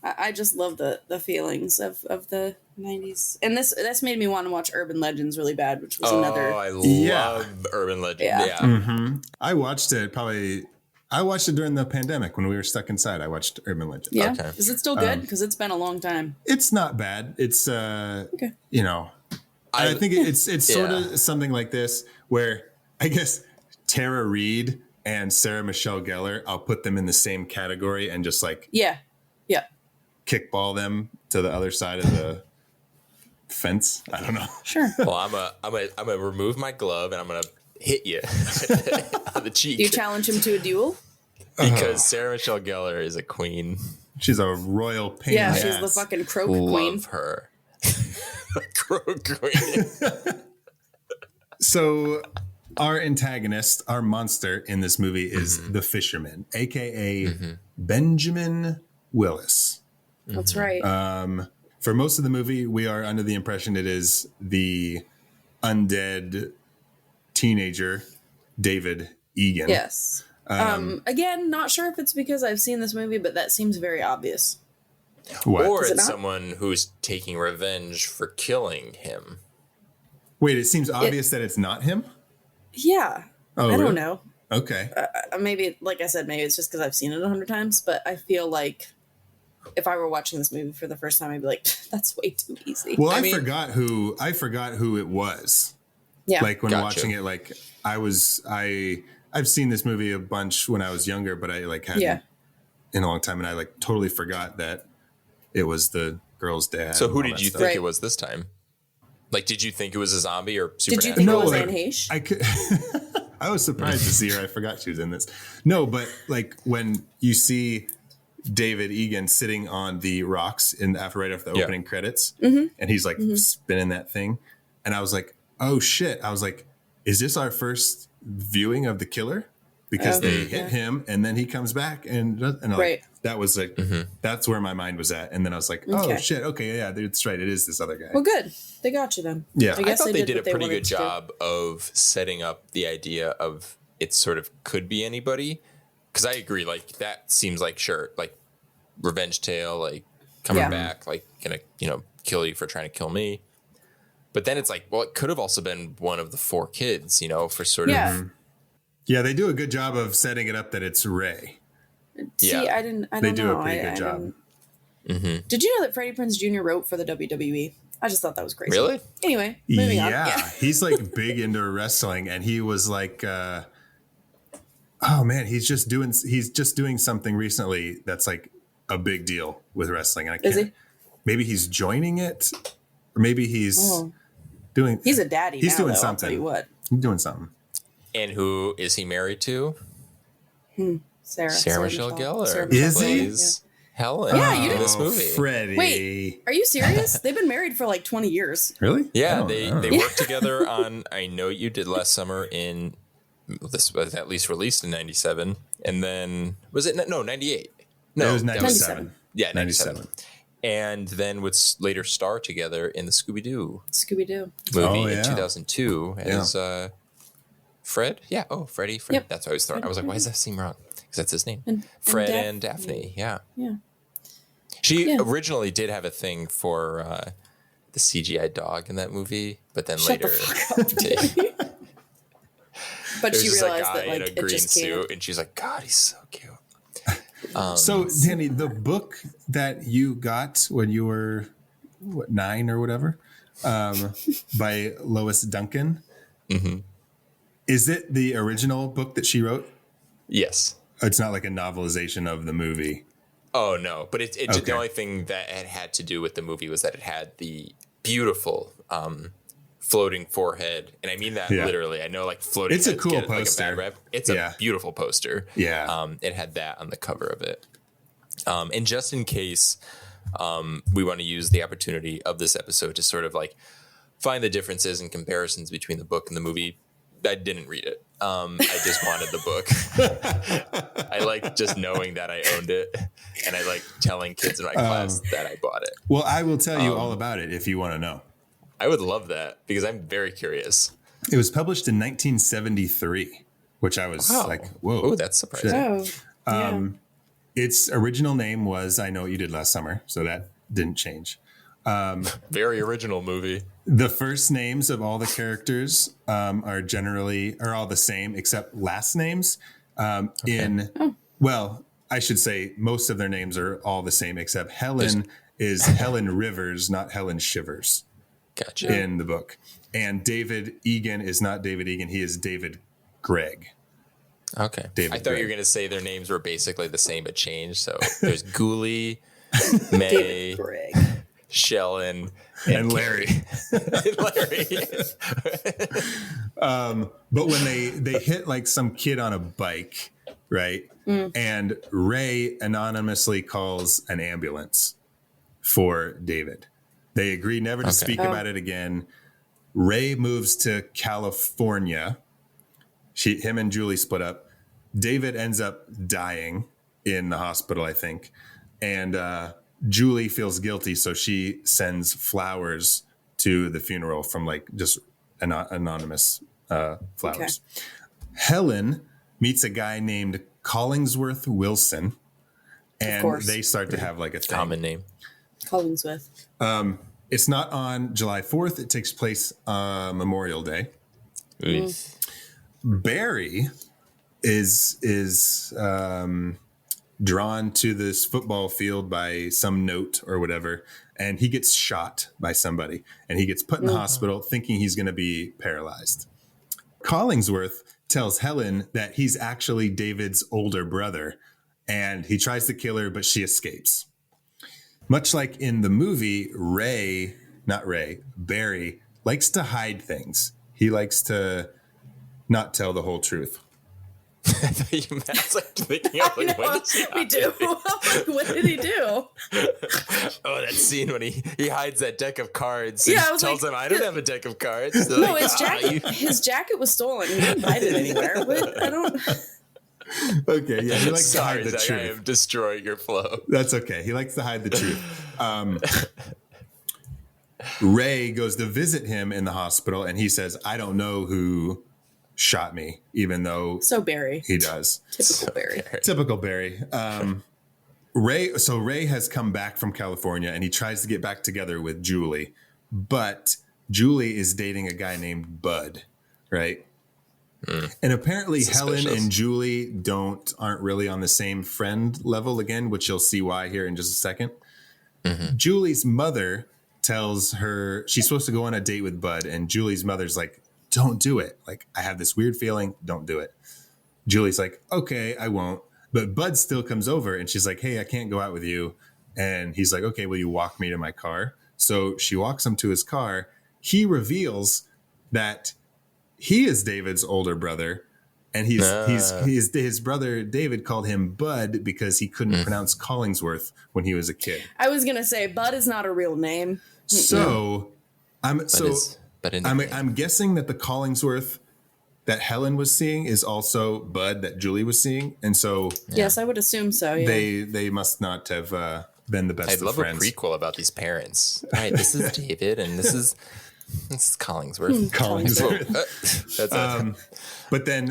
I just love the feelings of the 90s, and this made me want to watch Urban Legends really bad, which was another. I love Urban Legends. Yeah. Mm-hmm. I watched it during the pandemic when we were stuck inside. I watched Urban Legends. Yeah, is it still good? Because it's been a long time. It's not bad. It's okay. I think it's sort of something like this where I guess Tara Reid and Sarah Michelle Gellar, I'll put them in the same category and just kickball them to the other side of fence. I don't know. Sure. Well, I'm gonna remove my glove and I'm gonna hit you on the cheek. Do you challenge him to a duel? Because Sarah Michelle Gellar is a queen. She's a royal pain. Yeah, in the she's ass. the fucking croak Love queen. her. Croak queen. So our antagonist, our monster in this movie is the Fisherman, aka Benjamin Willis. That's right. For most of the movie, we are under the impression it is the undead teenager, David Egan. Yes. Again, not sure if it's because I've seen this movie, but that seems very obvious. What? Or Is it it's not? someone who's taking revenge for killing him. Wait, it seems obvious that it's not him? Yeah. Oh, I really? don't know. Okay. Maybe, like I said, maybe it's just because I've seen it 100 times, but I feel like if I were watching this movie for the first time, I'd be like, that's way too easy. Well, I mean- forgot who it was. Yeah. Like when Gotcha. watching it, like I've seen this movie a bunch when I was younger, but I like hadn't in a long time, and I like totally forgot that it was the girl's dad. So and who all did that you stuff. think Right. it was this time? Like, did you think it was a zombie or Did you supernatural? think it No, was like, Anne Heche? I could. I was surprised to see her. I forgot she was in this. No, but like when you see David Egan sitting on the rocks right after the opening credits, and he's like spinning that thing, and I was like, oh shit! I was like, is this our first viewing of the killer? Because they hit him, and then he comes back, and Right. that was like that's where my mind was at, and then I was like, oh Okay. shit, okay, yeah, that's right, it is this other guy. Well, good. They got you then. Yeah. I guess I thought they did a what they pretty wanted good to do. job of setting up the idea of it sort of could be anybody. Because I agree, like that seems like like revenge tale, like coming Yeah. back, like gonna kill you for trying to kill me. But then it's like, well, it could have also been one of the 4 kids, for sort Yeah. of. Yeah, they do a good job of setting it up that it's Ray. See, Yeah. I don't They know. do a pretty good job. Did you know that Freddie Prinze Jr. wrote for the WWE? I just thought that was crazy. Really? Anyway, moving on. Yeah, he's like big into wrestling, and he was like, oh man, he's just doing something recently that's like a big deal with wrestling. And I can't. Is he? Maybe he's joining it, or maybe he's doing. He's a daddy. He's now, doing though, something. I'll tell you what. He's doing something. And who is he married to? Sarah Michelle Gellar. Sarah Is Michelle he? Gellar, Plays Helen Yeah, you in didn't- this movie. Freddie. Wait, are you serious? They've been married for like 20 years. Really? Yeah, Oh, they oh. worked together on I Know You Did Last Summer this was at least released in 97. And then, was it? No, 98. No, It was that 97. Yeah, 97. 97. And then would later star together in the Scooby-Doo Scooby-Doo. movie Oh, yeah. in 2002 as Fred? Yeah. Oh, Freddy. Fred. Yep. That's what I was throwing. I was like, why does that seem wrong? Because that's his name. And Fred Daphne. and Daphne. Yeah. Yeah. She Yeah. originally did have a thing for the CGI dog in that movie, but then Shut the later, fuck up. But there's she just a realized guy that in like a it green just suit, can't. and she's like, "God, he's so cute." So, Danny, the book that you got when you were 9 or whatever, by Lois Duncan, is it the original book that she wrote? Yes. It's not like a novelization of the movie. Oh no, but it's Okay. the only thing that it had to do with the movie was that it had the beautiful floating forehead, and I mean that Yeah. literally. I know like floating. It's a heads cool get, poster. Like a bad rep. It's Yeah. a beautiful poster. Yeah. It had that on the cover of it. And just in case we want to use the opportunity of this episode to sort of like find the differences and comparisons between the book and the movie, I didn't read it. I just wanted the book. I like just knowing that I owned it, and I like telling kids in my class that I bought it. Well, I will tell you all about it if you want to know. I would love that because I'm very curious. It was published in 1973, which I was like, whoa. Oh, that's surprising. Shit. Oh, yeah. Its original name was I Know What You Did Last Summer, so that didn't change. Very original movie. The first names of all the characters are all the same except last names. Well, I should say most of their names are all the same except Helen is Helen Rivers, not Helen Shivers Gotcha. in the book. And David Egan is not David Egan. He is David Gregg. Okay. David I thought you Gregg. were going to say their names were basically the same but changed. So there's Ghoulie, May, Greg. Shell and Larry. and Larry. But when they hit like some kid on a bike, right? And Ray anonymously calls an ambulance for David. They agree never to speak about it again. Ray moves to California. Him and Julie split up. David ends up dying in the hospital, I think. And Julie feels guilty, so she sends flowers to the funeral from like just anonymous flowers. Okay. Helen meets a guy named Collingsworth Wilson, and they start to have like a thing. Common name. Collingsworth. It's not on July 4th. It takes place Memorial Day. Barry is drawn to this football field by some note or whatever, and he gets shot by somebody, and he gets put in the hospital thinking he's going to be paralyzed. Collingsworth tells Helen that he's actually David's older brother, and he tries to kill her, but she escapes. Much like in the movie, Barry likes to hide things. He likes to not tell the whole truth. I thought you meant like thinking of like, what did me too. What did he do? Oh, that scene when he hides that deck of cards. And tells him, "I don't have a deck of cards." No, like, his jacket was stolen. He didn't hide it anywhere. What? I don't. Okay, yeah, he likes to hide the truth. I am destroying your flow. That's okay. He likes to hide the truth. Ray goes to visit him in the hospital, and he says, "I don't know who shot me," even though Barry. He does. Typical Barry. Ray has come back from California, and he tries to get back together with Julie, but Julie is dating a guy named Bud, right? And apparently Helen and Julie aren't really on the same friend level again, which you'll see why here in just a second. Julie's mother tells her she's supposed to go on a date with Bud, and Julie's mother's like, "Don't do it. Like, I have this weird feeling. Don't do it." Julie's like, "Okay, I won't." But Bud still comes over, and she's like, "Hey, I can't go out with you." And he's like, "Okay, will you walk me to my car?" So she walks him to his car. He reveals that he is David's older brother, and his brother David called him Bud because he couldn't pronounce Collingsworth when he was a kid. I was gonna say Bud is not a real name. So I'm guessing that the Collingsworth that Helen was seeing is also Bud that Julie was seeing, and so yes, I would assume so. Yeah. They must not have been the best. I'd of love friends. a prequel about these parents. All right, this is David, and this is Collingsworth. But then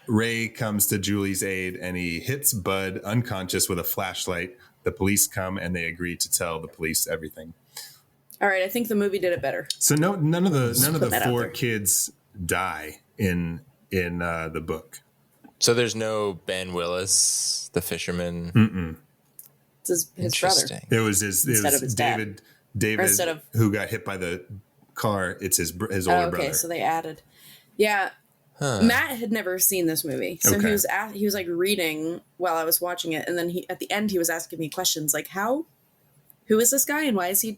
Ray comes to Julie's aid, and he hits Bud unconscious with a flashlight. The police come, and they agree to tell the police everything. All right, I think the movie did it better. So none of the four kids die in the book. So there's no Ben Willis, the fisherman. It's his brother. It was David, who got hit by the car. It's his older brother. So they added. Yeah. Matt had never seen this movie, so he was like reading while I was watching it, and then at the end he was asking me questions like, who is this guy and why is he?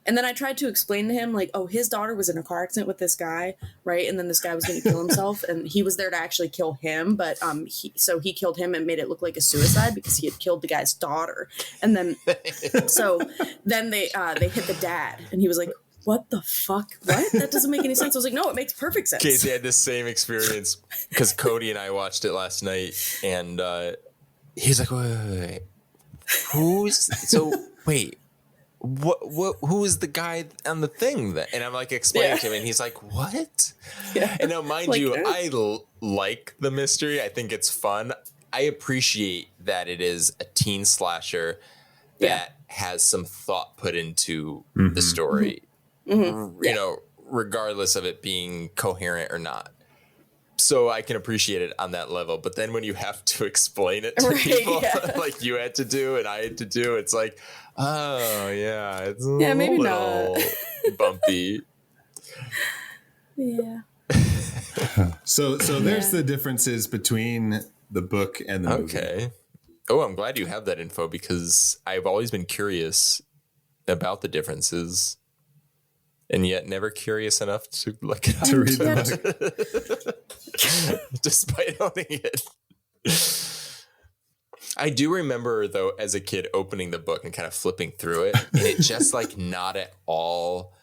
And then I tried to explain to him, like, oh, his daughter was in a car accident with this guy, right? And then this guy was going to kill himself, and he was there to actually kill him, but he killed him and made it look like a suicide because he had killed the guy's daughter. And then, then they hit the dad, and he was like, what the fuck? What? That doesn't make any sense. I was like, no, it makes perfect sense. Casey had the same experience because Cody and I watched it last night, and he's like, wait. Who is the guy on the thing that? And I'm like explaining to him, and he's like, what? Yeah. And now, mind you, I like the mystery. I think it's fun. I appreciate that it is a teen slasher that has some thought put into the story, you know, regardless of it being coherent or not. So I can appreciate it on that level. But then when you have to explain it to people like you had to do and I had to do, it's like, oh, yeah, it's maybe not bumpy. Yeah. So there's the differences between the book and the movie. Okay. Oh, I'm glad you have that info because I've always been curious about the differences, and yet never curious enough to look it up. To read the book. Despite owning it. I do remember, though, as a kid opening the book and kind of flipping through it, and it just like not at all.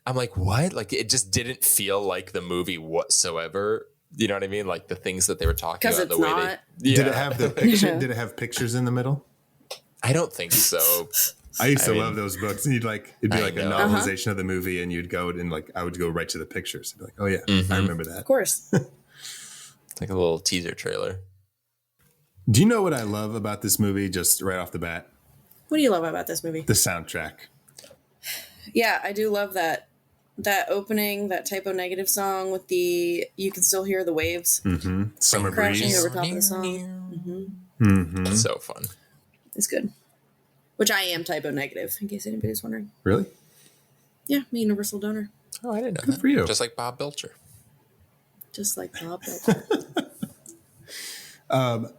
I'm like, what? Like, it just didn't feel like the movie whatsoever. You know what I mean? Like the things that they were talking about, the way they. Yeah. Did it have the picture? Did it have pictures in the middle? I don't think so. I used to love those books. And it'd be like a novelization of the movie, and you'd go and like I would go right to the pictures. I'd be like, oh yeah, I remember that. Of course. It's like a little teaser trailer. Do you know what I love about this movie? Just right off the bat, What do you love about this movie? the soundtrack. Yeah, I do love that opening, that Typo Negative song with the you can still hear the waves Summer crashing breeze. over top of the song. So fun. It's good. Which I am Typo Negative, in case anybody's wondering. Really? Yeah, I'm a universal donor. Oh, I didn't know Good that. for you. Just like Bob Belcher. Just like Bob Belcher.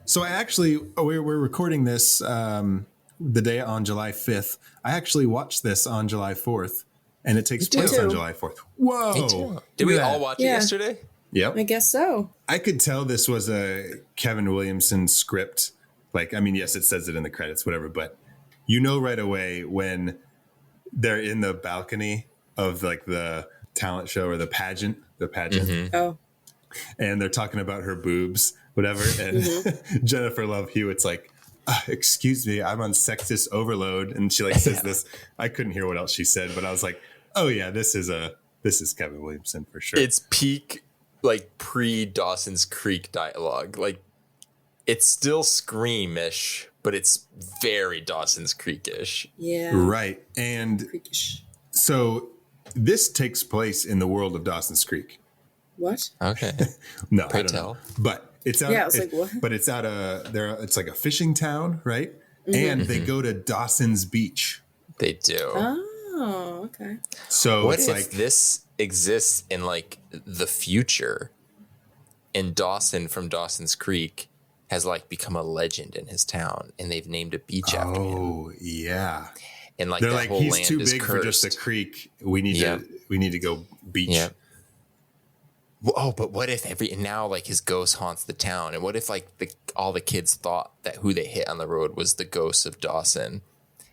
So I actually, we're recording this the day on July 5th. I actually watched this on July 4th, and it takes place on July 4th. Whoa. Did we Look at all that. watch it Yeah. yesterday? Yep. I guess so. I could tell this was a Kevin Williamson script. Like, I mean, yes, it says it in the credits, whatever, but you know right away when they're in the balcony of like the talent show or the pageant, Oh. and they're talking about her boobs, whatever. And Jennifer Love Hewitt's like, excuse me, I'm on sexist overload. And she like says this. I couldn't hear what else she said, but I was like, oh yeah, this is Kevin Williamson for sure. It's peak, like pre Dawson's Creek dialogue. Like, it's still Scream-ish, but it's very Dawson's Creek-ish. Yeah. Right. And Freakish. so this takes place in the world of Dawson's Creek. What? Okay. No, Pray I don't tell. know. But it's out. Yeah, I was like, what? But it's out it's like a fishing town, right? And they go to Dawson's Beach. They do. Oh, okay. So What it's if like this exists in like the future, and Dawson from Dawson's Creek has like become a legend in his town, and they've named a beach after him. oh yeah. And like They're that like, whole he's land too is big cursed. for just a creek. We need to go beach. Yeah. Oh, but what if now like his ghost haunts the town, and what if like all the kids thought that who they hit on the road was the ghost of Dawson,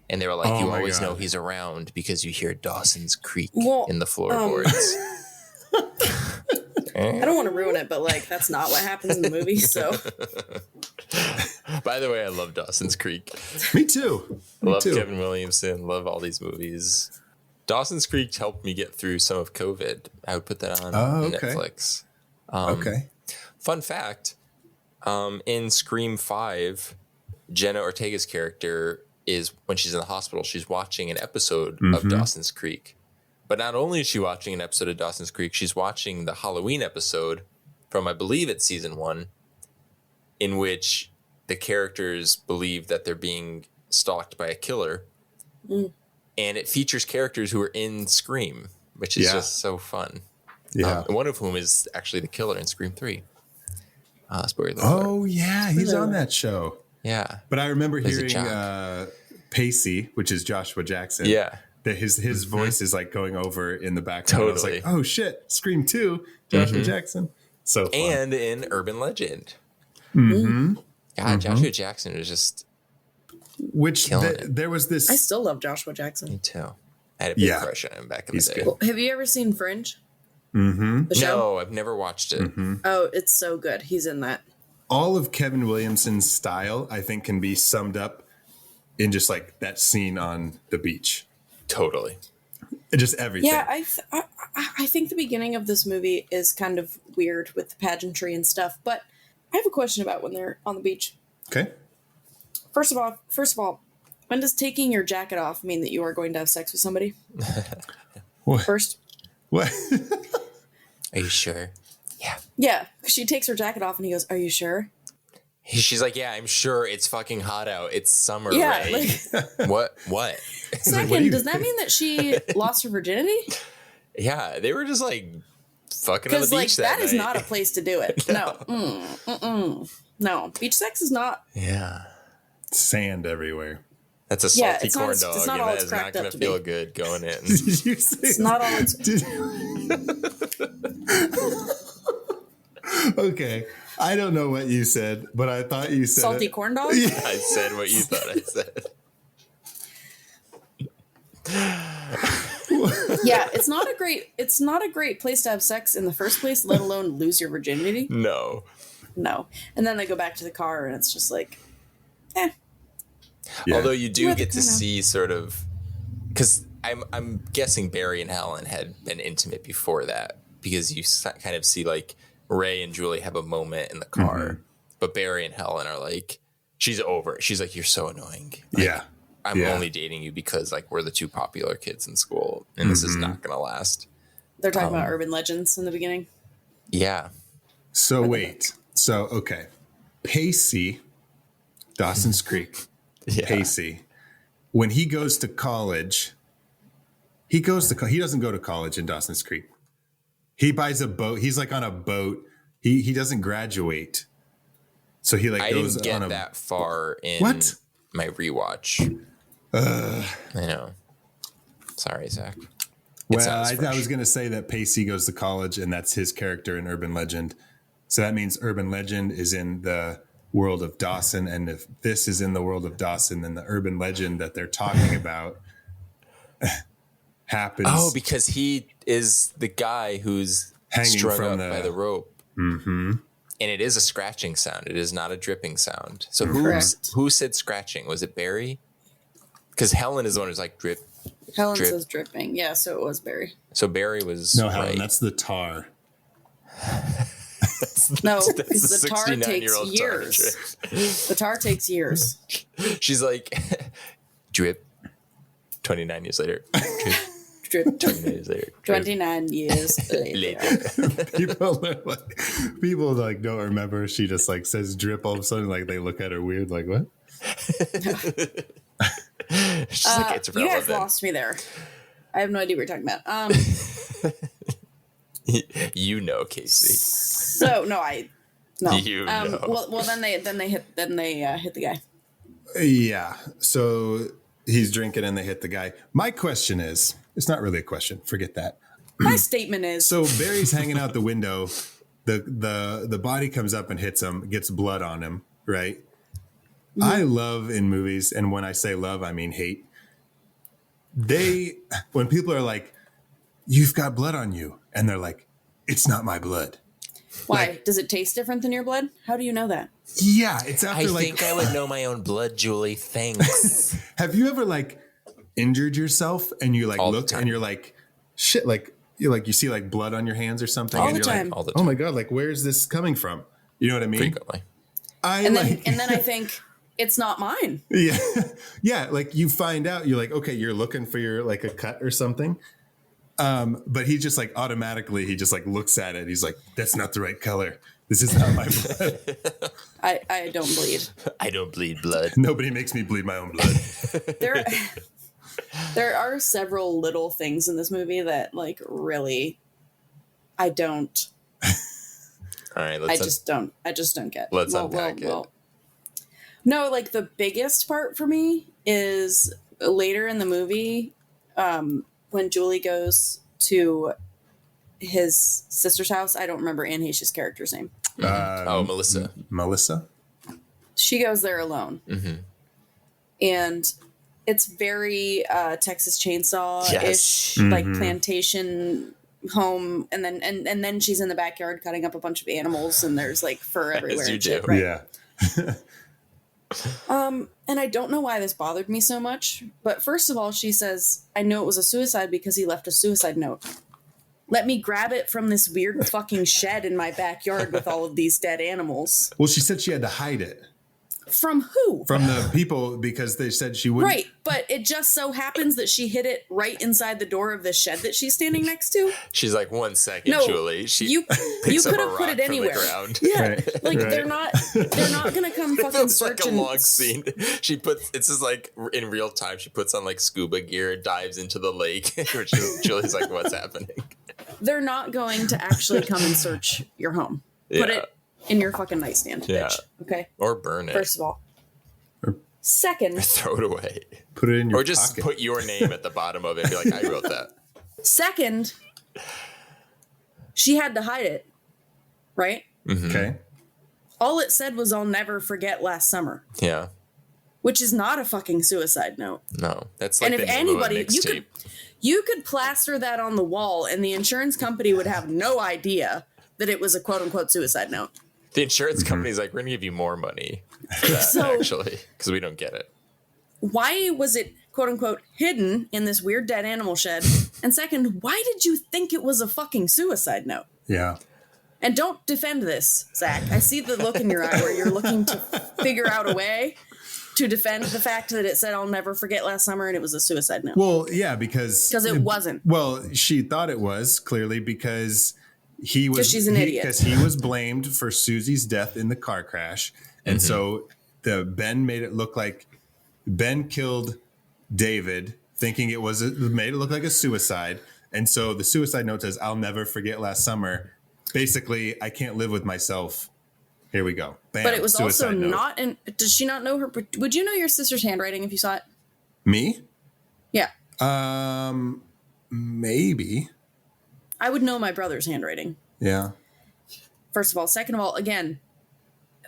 and they were like, Oh you my always God. know he's around because you hear Dawson's Creek Well, in the floorboards. I don't want to ruin it, but like that's not what happens in the movie. So By the way, I love Dawson's Creek. Me too. Me Love too. Kevin Williamson. Love all these movies. Dawson's Creek helped me get through some of COVID. I would put that on okay. Netflix. Okay. Fun fact, in Scream 5, Jenna Ortega's character is, when she's in the hospital, she's watching an episode of Dawson's Creek. But not only is she watching an episode of Dawson's Creek, she's watching the Halloween episode from, I believe it's season 1, in which the characters believe that they're being stalked by a killer. And it features characters who are in Scream, which is just so fun. Yeah. One of whom is actually the killer in Scream 3. Spoiler alert. Oh yeah, he's on that show. Yeah. But I remember There's a hearing jock. Pacey, which is Joshua Jackson. Yeah. That his voice is like going over in the background. I was Totally. like, oh shit, Scream 2, Joshua Jackson. So fun. And in Urban Legend. God, Joshua Jackson was just Which killing it. there was this. I still love Joshua Jackson. me too. I had a big Yeah. crush on him back in He's the day. good. Have you ever seen Fringe? The show? No, I've never watched it. Oh, it's so good. He's in that. All of Kevin Williamson's style, I think, can be summed up in just like that scene on the beach. Totally. Just everything. Yeah, I think the beginning of this movie is kind of weird with the pageantry and stuff. But I have a question about when they're on the beach. Okay. First of all, when does taking your jacket off mean that you are going to have sex with somebody? What? First. What? Are you sure? Yeah. Yeah, she takes her jacket off and he goes, "Are you sure?" She's like, yeah, I'm sure it's fucking hot out. It's summer, Yeah, right? What? Second, does that mean that she lost her virginity? Yeah, they were just like fucking on the Because beach like that is night. not a place to do it. No. No, beach sex is not. Yeah. Sand everywhere. That's a salty corn it's dog, not and all that it's is not cracked going up to to feel be. good going in. Did you say It's not all it's. Okay. I don't know what you said, but I thought you said Salty it. corn dog? Yeah. I said what you thought I said. Yeah, it's not a great place to have sex in the first place, let alone lose your virginity. No. And then they go back to the car and it's just like, Yeah. Although you do Yeah, get to kinda. see sort of, because I'm guessing Barry and Helen had been intimate before that, because you kind of see like Ray and Julie have a moment in the car, but Barry and Helen are like, she's over it. She's like, you're so annoying. Like, Yeah. I'm only dating you because like we're the two popular kids in school, and this is not going to last. they're talking about urban legends in the beginning. Yeah. So wait. So, okay. Pacey, Dawson's Creek, Yeah. Pacey, when he goes to college, he doesn't go to college in Dawson's Creek. He buys a boat. He's like on a boat. He doesn't graduate. So he like I goes didn't get on a that far in What? my rewatch. I know. Sorry, Zach. Well, I was going to say that Pacey goes to college and that's his character in Urban Legend. So that means Urban Legend is in the world of Dawson. And if this is in the world of Dawson, then the Urban Legend that they're talking about happens. Oh, because he is the guy who's Hanging strung from up by the rope. Mm-hmm. And it is a scratching sound. It is not a dripping sound. So Correct. who said scratching? Was it Barry? Because Helen is the one who's like drip. Helen Drip. says dripping. Yeah, so it was Barry. So Barry was No, Helen, right. that's the tar. No, That's because the tar takes 69-year-old years. The tar takes years. She's like, drip. 29 years later. Drip. Drip. 29 years later. Drip. 29 years later. People like don't remember. She just like says drip all of a sudden. Like they look at her weird. Like what? She's like, it's You guys relevant. lost me there. I have no idea what you're talking about. You know, Casey. So no. You know. Well, then they hit the guy. Yeah. So he's drinking and they hit the guy. My question is, it's not really a question. Forget that. My statement is So Barry's hanging out the window. The body comes up and hits him, gets blood on him, right? I love in movies, and when I say love, I mean hate. When people are like, you've got blood on you, and they're like, it's not my blood. why like- does it taste different than your blood? How do you know that? Yeah, it's after I like, think I would know my own blood, Julie. Thanks. have you ever like injured yourself and you like All the look time. and you're like, shit, like you see like blood on your hands or something, All and the you're time. like, All the oh time. my god, like where's this coming from? You know what I mean? Frequently. And then I think it's not mine. Yeah. Yeah. Like you find out, you're like, okay, you're looking for your like a cut or something. But he just like automatically, he just like looks at it. He's like, that's not the right color. This is not my blood. I don't bleed. I don't bleed blood. Nobody makes me bleed my own blood. There are several little things in this movie that like really I don't. All right, I just don't get. Let's unpack it. No, like the biggest part for me is later in the movie, when Julie goes to his sister's house. I don't remember Anne Heche's character's name. Melissa. Melissa? She goes there alone. Mm-hmm. And it's very Texas Chainsaw-ish, Yes. like plantation home, and then she's in the backyard cutting up a bunch of animals, and there's like fur everywhere. you And shit, do. right? Yeah. And I don't know why this bothered me so much, but first of all, she says, I know it was a suicide because he left a suicide note. Let me grab it from this weird fucking shed in my backyard with all of these dead animals. Well, she said she had to hide it From who? from the people because they said she wouldn't. Right, but it just so happens that she hid it right inside the door of the shed that she's standing next to. She's like, 1 second, No, Julie. She you picks could up a have put rock it from the anywhere. ground. Yeah, Right, like right. they're not gonna come fucking It's like a searching. long scene. She puts, it's just like in real time, she puts on like scuba gear, dives into the lake. Julie's like, what's happening? They're not going to actually come and search your home. Put Yeah. it in your fucking nightstand, Yeah. bitch. Okay. Or burn it. First of all. Second, Throw it away. Put it in your Or just pocket. put your name at the bottom of it and be like, I wrote that. second, she had to hide it, right? Okay. All it said was, "I'll never forget last summer," Yeah. which is not a fucking suicide note. No. That's like And the if name anybody, of a mixtape. you could plaster that on the wall, and the insurance company would have no idea that it was a quote unquote suicide note. The insurance company's like, we're going to give you more money for that, actually, because we don't get it. Why was it quote unquote hidden in this weird dead animal shed? And second, why did you think it was a fucking suicide note? Yeah. And don't defend this, Zach. I see the look in your eye where you're looking to figure out a way to defend the fact that it said, "I'll never forget last summer," and it was a suicide note. Well, yeah, because it wasn't. Well, she thought it was clearly because he was. 'Cause she's an idiot. Because he was blamed for Susie's death in the car crash, and so Ben made it look like Ben killed David, thinking it was made it look like a suicide, and so the suicide note says, "I'll never forget last summer." Basically, I can't live with myself. Here we go. Bam, But it was also suicide note. not in. Does she not know her? Would you know your sister's handwriting if you saw it? Me. Yeah. Maybe. I would know my brother's handwriting. Yeah. First of all. Second of all, again,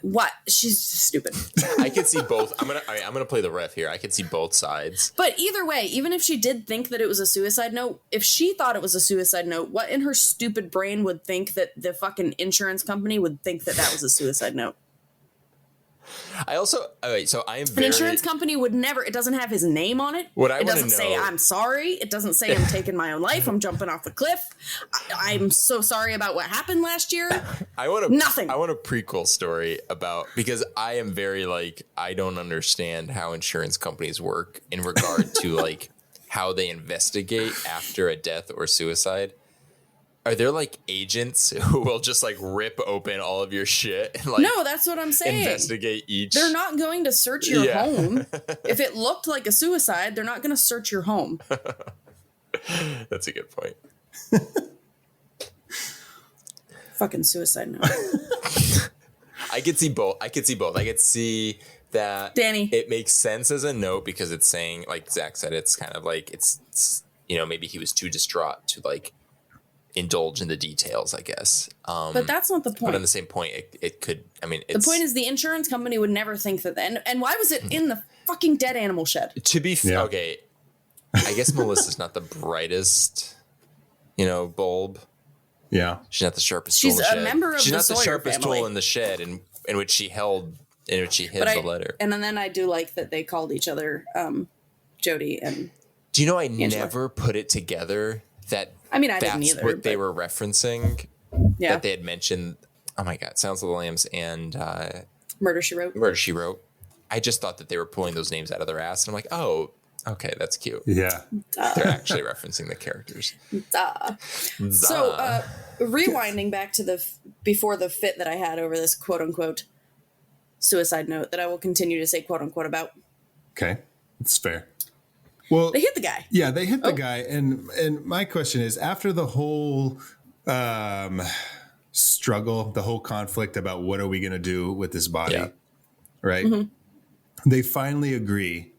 what? She's stupid. I could see both. I'm gonna play the ref here. I could see both sides. But either way, even if she did think that it was a suicide note, if she thought it was a suicide note, what in her stupid brain would think that the fucking insurance company would think that that was a suicide note? I also, so I am An very... insurance company would never, it doesn't have his name on it. What I It wanna doesn't say, know- "I'm sorry." It doesn't say, "I'm taking my own life. I'm jumping off the cliff. I'm so sorry about what happened last year." Nothing. I want a prequel story about, because I am very like, I don't understand how insurance companies work in regard to like how they investigate after a death or suicide. Are there like agents who will just like rip open all of your shit and like No, that's what I'm saying. investigate each? They're not going to search your Yeah. home. If it looked like a suicide, they're not going to search your home. That's a good point. Fucking suicide note. I could see both. I could see that Danny. it makes sense as a note because it's saying, like Zach said, it's kind of like it's maybe he was too distraught to like indulge in the details, I guess. But that's not the But point. on the same point, it could. I mean, The point is the insurance company would never think that. And why was it in the fucking dead animal shed? to be Yeah. okay. I guess Melissa's not the brightest, bulb. Yeah. She's not the sharpest. She's tool in the a shed. member of She's the not the Sawyer sharpest family. tool in the shed, in which she held, in which she hid But the letter. And then I do like that they called each other Jody and. Do you know I Angela. never put it together that I mean, I didn't that's either, what they but- were referencing? Yeah. That they had mentioned. Oh my God, Sounds of the Lambs and Murder, She Wrote. Murder, She Wrote. I just thought that they were pulling those names out of their ass, and I'm like, oh, okay, that's cute. Yeah. They're actually referencing the characters. Duh. So, rewinding back to before the fit that I had over this quote unquote suicide note that I will continue to say quote unquote about. Okay. It's fair. Well, They hit the guy. yeah, they hit the guy. And my question is, after the whole struggle, the whole conflict about what are we going to do with this body, Yeah. right? They finally agree.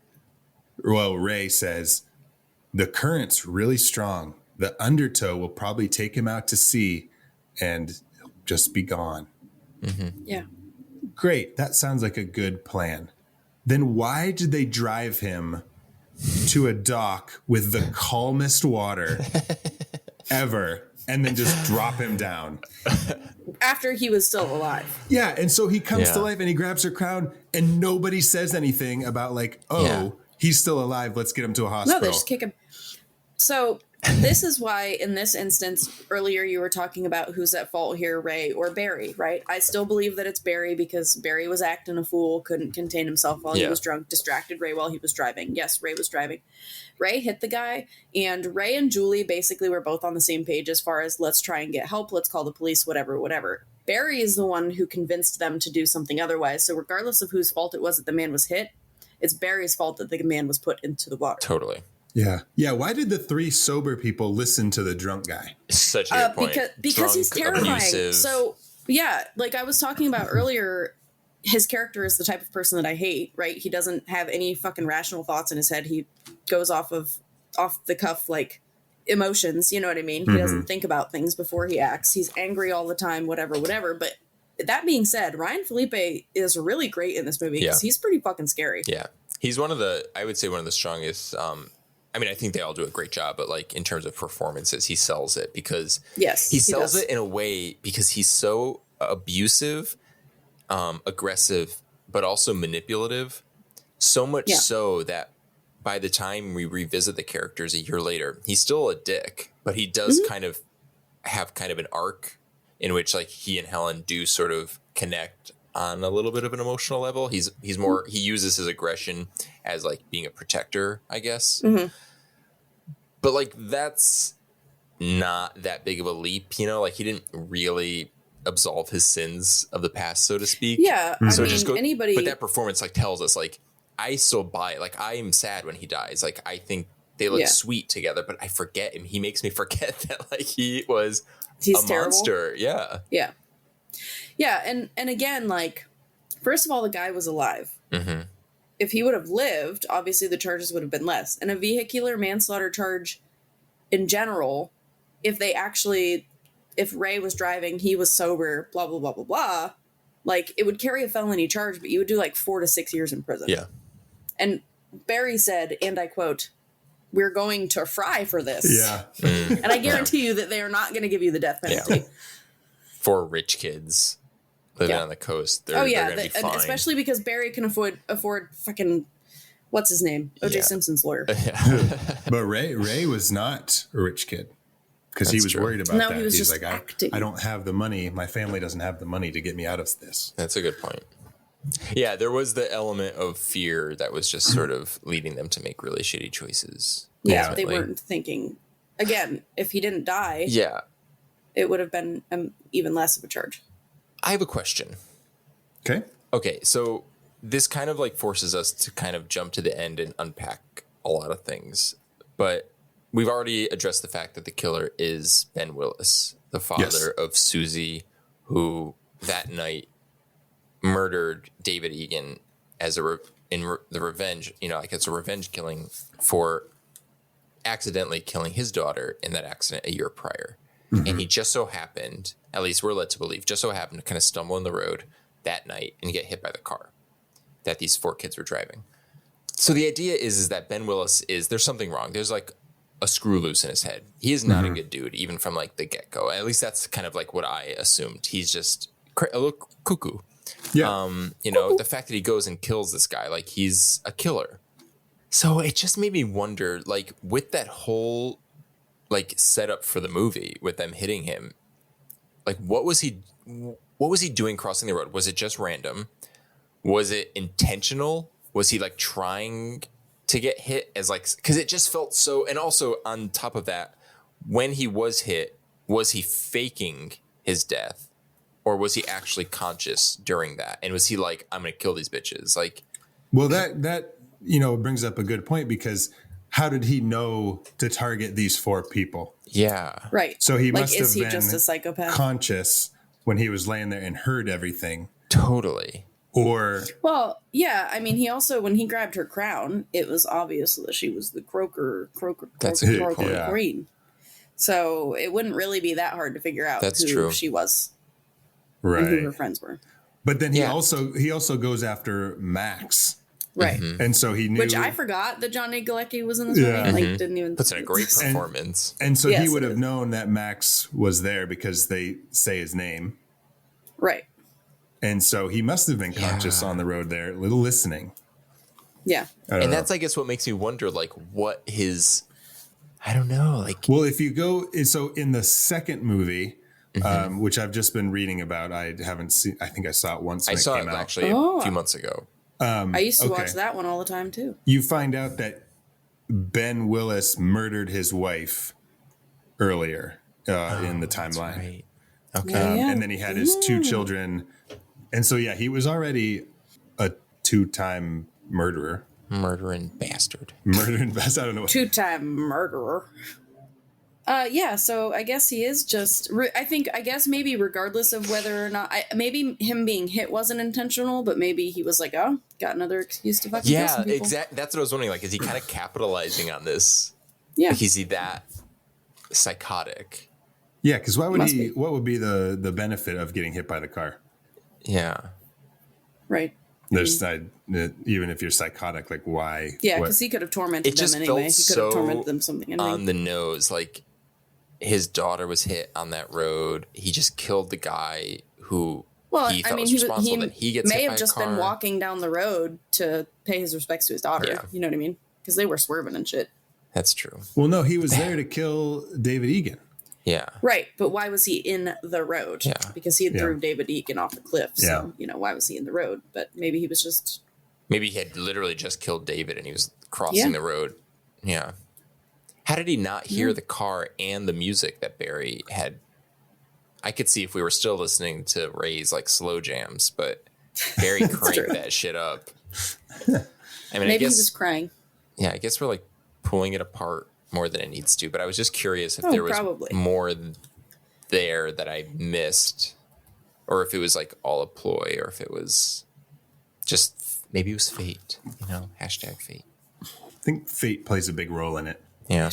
Well, Ray says, the current's really strong. The undertow will probably take him out to sea and he'll just be gone. Yeah. Great. That sounds like a good plan. Then why did they drive him to a dock with the calmest water ever and then just drop him down? After he was still alive. Yeah. And so he comes Yeah. to life and he grabs her crown and nobody says anything about like, oh, Yeah. he's still alive. Let's get him to a No, hospital. they just kick him. So this is why in this instance, earlier you were talking about who's at fault here, Ray or Barry, right? I still believe that it's Barry because Barry was acting a fool, couldn't contain himself while he Yeah. was drunk, distracted Ray while he was driving. Yes, Ray was driving. Ray hit the guy, and Ray and Julie basically were both on the same page as far as let's try and get help, let's call the police, whatever. Barry is the one who convinced them to do something otherwise. So regardless of whose fault it was that the man was hit, it's Barry's fault that the man was put into the water. Totally. Yeah. Yeah. Why did the three sober people listen to the drunk guy? Such a good point. Because he's Drunk, terrifying. abusive. So yeah, like I was talking about earlier, his character is the type of person that I hate, right? He doesn't have any fucking rational thoughts in his head. He goes off the cuff, like, emotions, you know what I mean? He doesn't think about things before he acts. He's angry all the time, whatever. But that being said, Ryan Felipe is really great in this movie because he's pretty fucking scary. Yeah. He's I would say one of the strongest, I mean, I think they all do a great job, but like in terms of performances, he sells it because he sells it in a way because he's so abusive, aggressive, but also manipulative. So much so that by the time we revisit the characters a year later, he's still a dick, but he does kind of have kind of an arc in which like he and Helen do sort of connect on a little bit of an emotional level. He uses his aggression as like being a protector, I guess. But like, that's not that big of a leap, you know, like he didn't really absolve his sins of the past, so to speak. Yeah. So I mean, anybody, but that performance like tells us like, I still buy it. Like, I am sad when he dies. Like, I think they look sweet together, but I forget him. He makes me forget that like he's a terrible monster. Yeah. Yeah. Yeah. And again, like, first of all, the guy was alive. If he would have lived, obviously the charges would have been less. And a vehicular manslaughter charge in general, if Ray was driving, he was sober, blah, blah, blah, blah, blah, like, it would carry a felony charge, but you would do like 4 to 6 years in prison. Yeah. And Barry said, and I quote, "We're going to fry for this." Yeah. And I guarantee you that they are not going to give you the death penalty. Yeah. For rich kids living on the coast, they're going to be fine. Especially because Barry can afford fucking, what's his name? O.J. Simpson's lawyer. But Ray was not a rich kid because he was worried about that. He was He's just like, acting. I don't have the money. My family doesn't have the money to get me out of this. That's a good point. Yeah, there was the element of fear that was just sort of leading them to make really shitty choices. Yeah, ultimately. they weren't thinking. Again, if he didn't die, it would have been even less of a charge. I have a question. Okay, so this kind of like forces us to kind of jump to the end and unpack a lot of things. But we've already addressed the fact that the killer is Ben Willis, the father of Susie, who that night murdered David Egan as the revenge, you know, like it's a revenge killing for accidentally killing his daughter in that accident a year prior. And he just so happened, at least we're led to believe, just so happened to kind of stumble in the road that night and get hit by the car that these 4 kids were driving. So the idea is that Ben Willis there's something wrong. There's like a screw loose in his head. He is not a good dude, even from like the get-go. At least that's kind of like what I assumed. He's just a little cuckoo. Yeah. You know, the fact that he goes and kills this guy, like he's a killer. So it just made me wonder, like, with that whole like setup for the movie with them hitting him, like what was he doing crossing the road? Was it just random? Was it intentional? Was he like trying to get hit as like, because it just felt so. And also on top of that, when he was hit, was he faking his death? Or was he actually conscious during that? And was he like, I'm going to kill these bitches? Like, well, that, you know, brings up a good point because how did he know to target these 4 people? Yeah. Right. So he like, must have been just a psychopath? Conscious when he was laying there and heard everything. Totally. Or. Well, yeah. I mean, he also, when he grabbed her crown, it was obvious that she was the Croaker Queen. So it wouldn't really be that hard to figure out who she was. Right. And who her friends were. But then he also goes after Max. Right. And so he knew. Which I forgot that Johnny Galecki was in this movie. Like, didn't even. That's a great performance. And so he would have known that Max was there because they say his name. Right. And so he must have been conscious on the road there, little listening. Yeah. And that's, I guess, what makes me wonder, like, what his. I don't know. Like. Well, if you go. So in the second movie. Which I've just been reading about. I haven't seen. I think I saw it once. I saw it actually a few months ago. I used to watch that one all the time too. You find out that Ben Willis murdered his wife earlier in the timeline. Right. Okay. And then he had his 2 children, and so he was already a 2-time murderer. Murdering bastard. I don't know. 2-time murderer. Yeah, so I guess he is just. I guess maybe regardless of whether or not, maybe him being hit wasn't intentional, but maybe he was like, "Oh, got another excuse to fucking kill some people." Exactly. That's what I was wondering. Like, is he kind of capitalizing on this? Yeah, like, is he that psychotic? Yeah, because why would he? What would be the benefit of getting hit by the car? Yeah, right. There's even if you're psychotic, like why? Yeah, because he could have tormented them anyway. He could have tormented them something anyway. On the nose, like his daughter was hit on that road. He just killed the guy who he thought was responsible. Then he gets may hit have by just a car. been walking down the road to pay his respects to his daughter. Yeah. You know what I mean? Because they were swerving and shit. That's true. Well, no, he was there to kill David Egan. Yeah. Right, but why was he in the road? Yeah. Because he had threw David Egan off the cliff. So, why was he in the road? But maybe he was just... Maybe he had literally just killed David and he was crossing the road. Yeah. How did he not hear the car and the music that Barry had? I could see if we were still listening to Ray's like slow jams, but Barry cranked that shit up. I mean, maybe I guess, he was crying. Yeah, I guess we're like pulling it apart more than it needs to, but I was just curious if there was more there that I missed, or if it was like all a ploy, or if it was just, maybe it was fate, #fate. I think fate plays a big role in it. Yeah.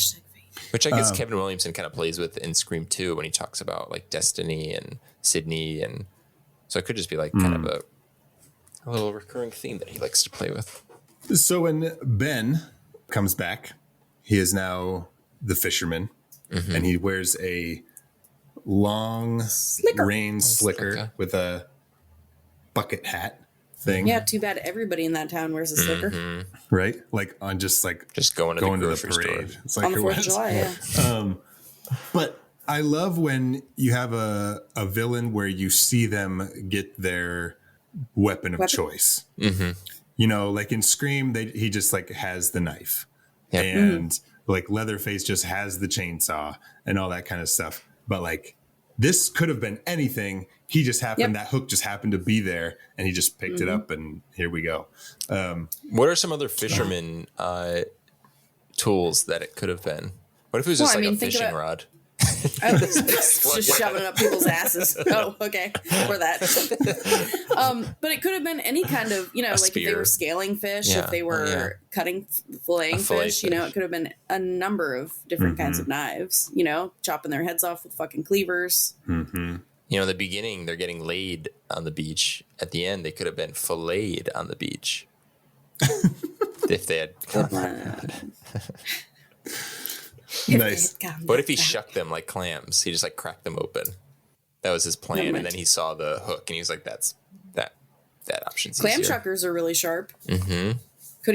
Which I guess Kevin Williamson kind of plays with in Scream 2 when he talks about like destiny and Sydney. And so it could just be like kind of a little recurring theme that he likes to play with. So when Ben comes back, he is now the fisherman, and he wears a long rain slicker with a bucket hat thing. Yeah, too bad everybody in that town wears a slicker. Right? Like on just going to the grocery store. It's like on the 4th of July, yeah. But I love when you have a villain where you see them get their weapon of choice. Like in Scream, he just like has the knife. Yep. And like Leatherface just has the chainsaw and all that kind of stuff. But like this could have been anything. He just happened, that hook just happened to be there and he just picked it up and here we go. What are some other fisherman tools that it could have been? What if it was just a fishing rod? Just shoving it up people's asses. Oh, okay. Or that. But it could have been any kind of, like if they were scaling fish, if they were filleting fish, it could have been a number of different kinds of knives, chopping their heads off with fucking cleavers. In the beginning, they're getting laid on the beach. At the end, they could have been filleted on the beach. If they had. Nice. What if he shucked them like clams? He just like cracked them open. That was his plan. And then he saw the hook and he was like, that option's Clam easier. shuckers are really sharp. Could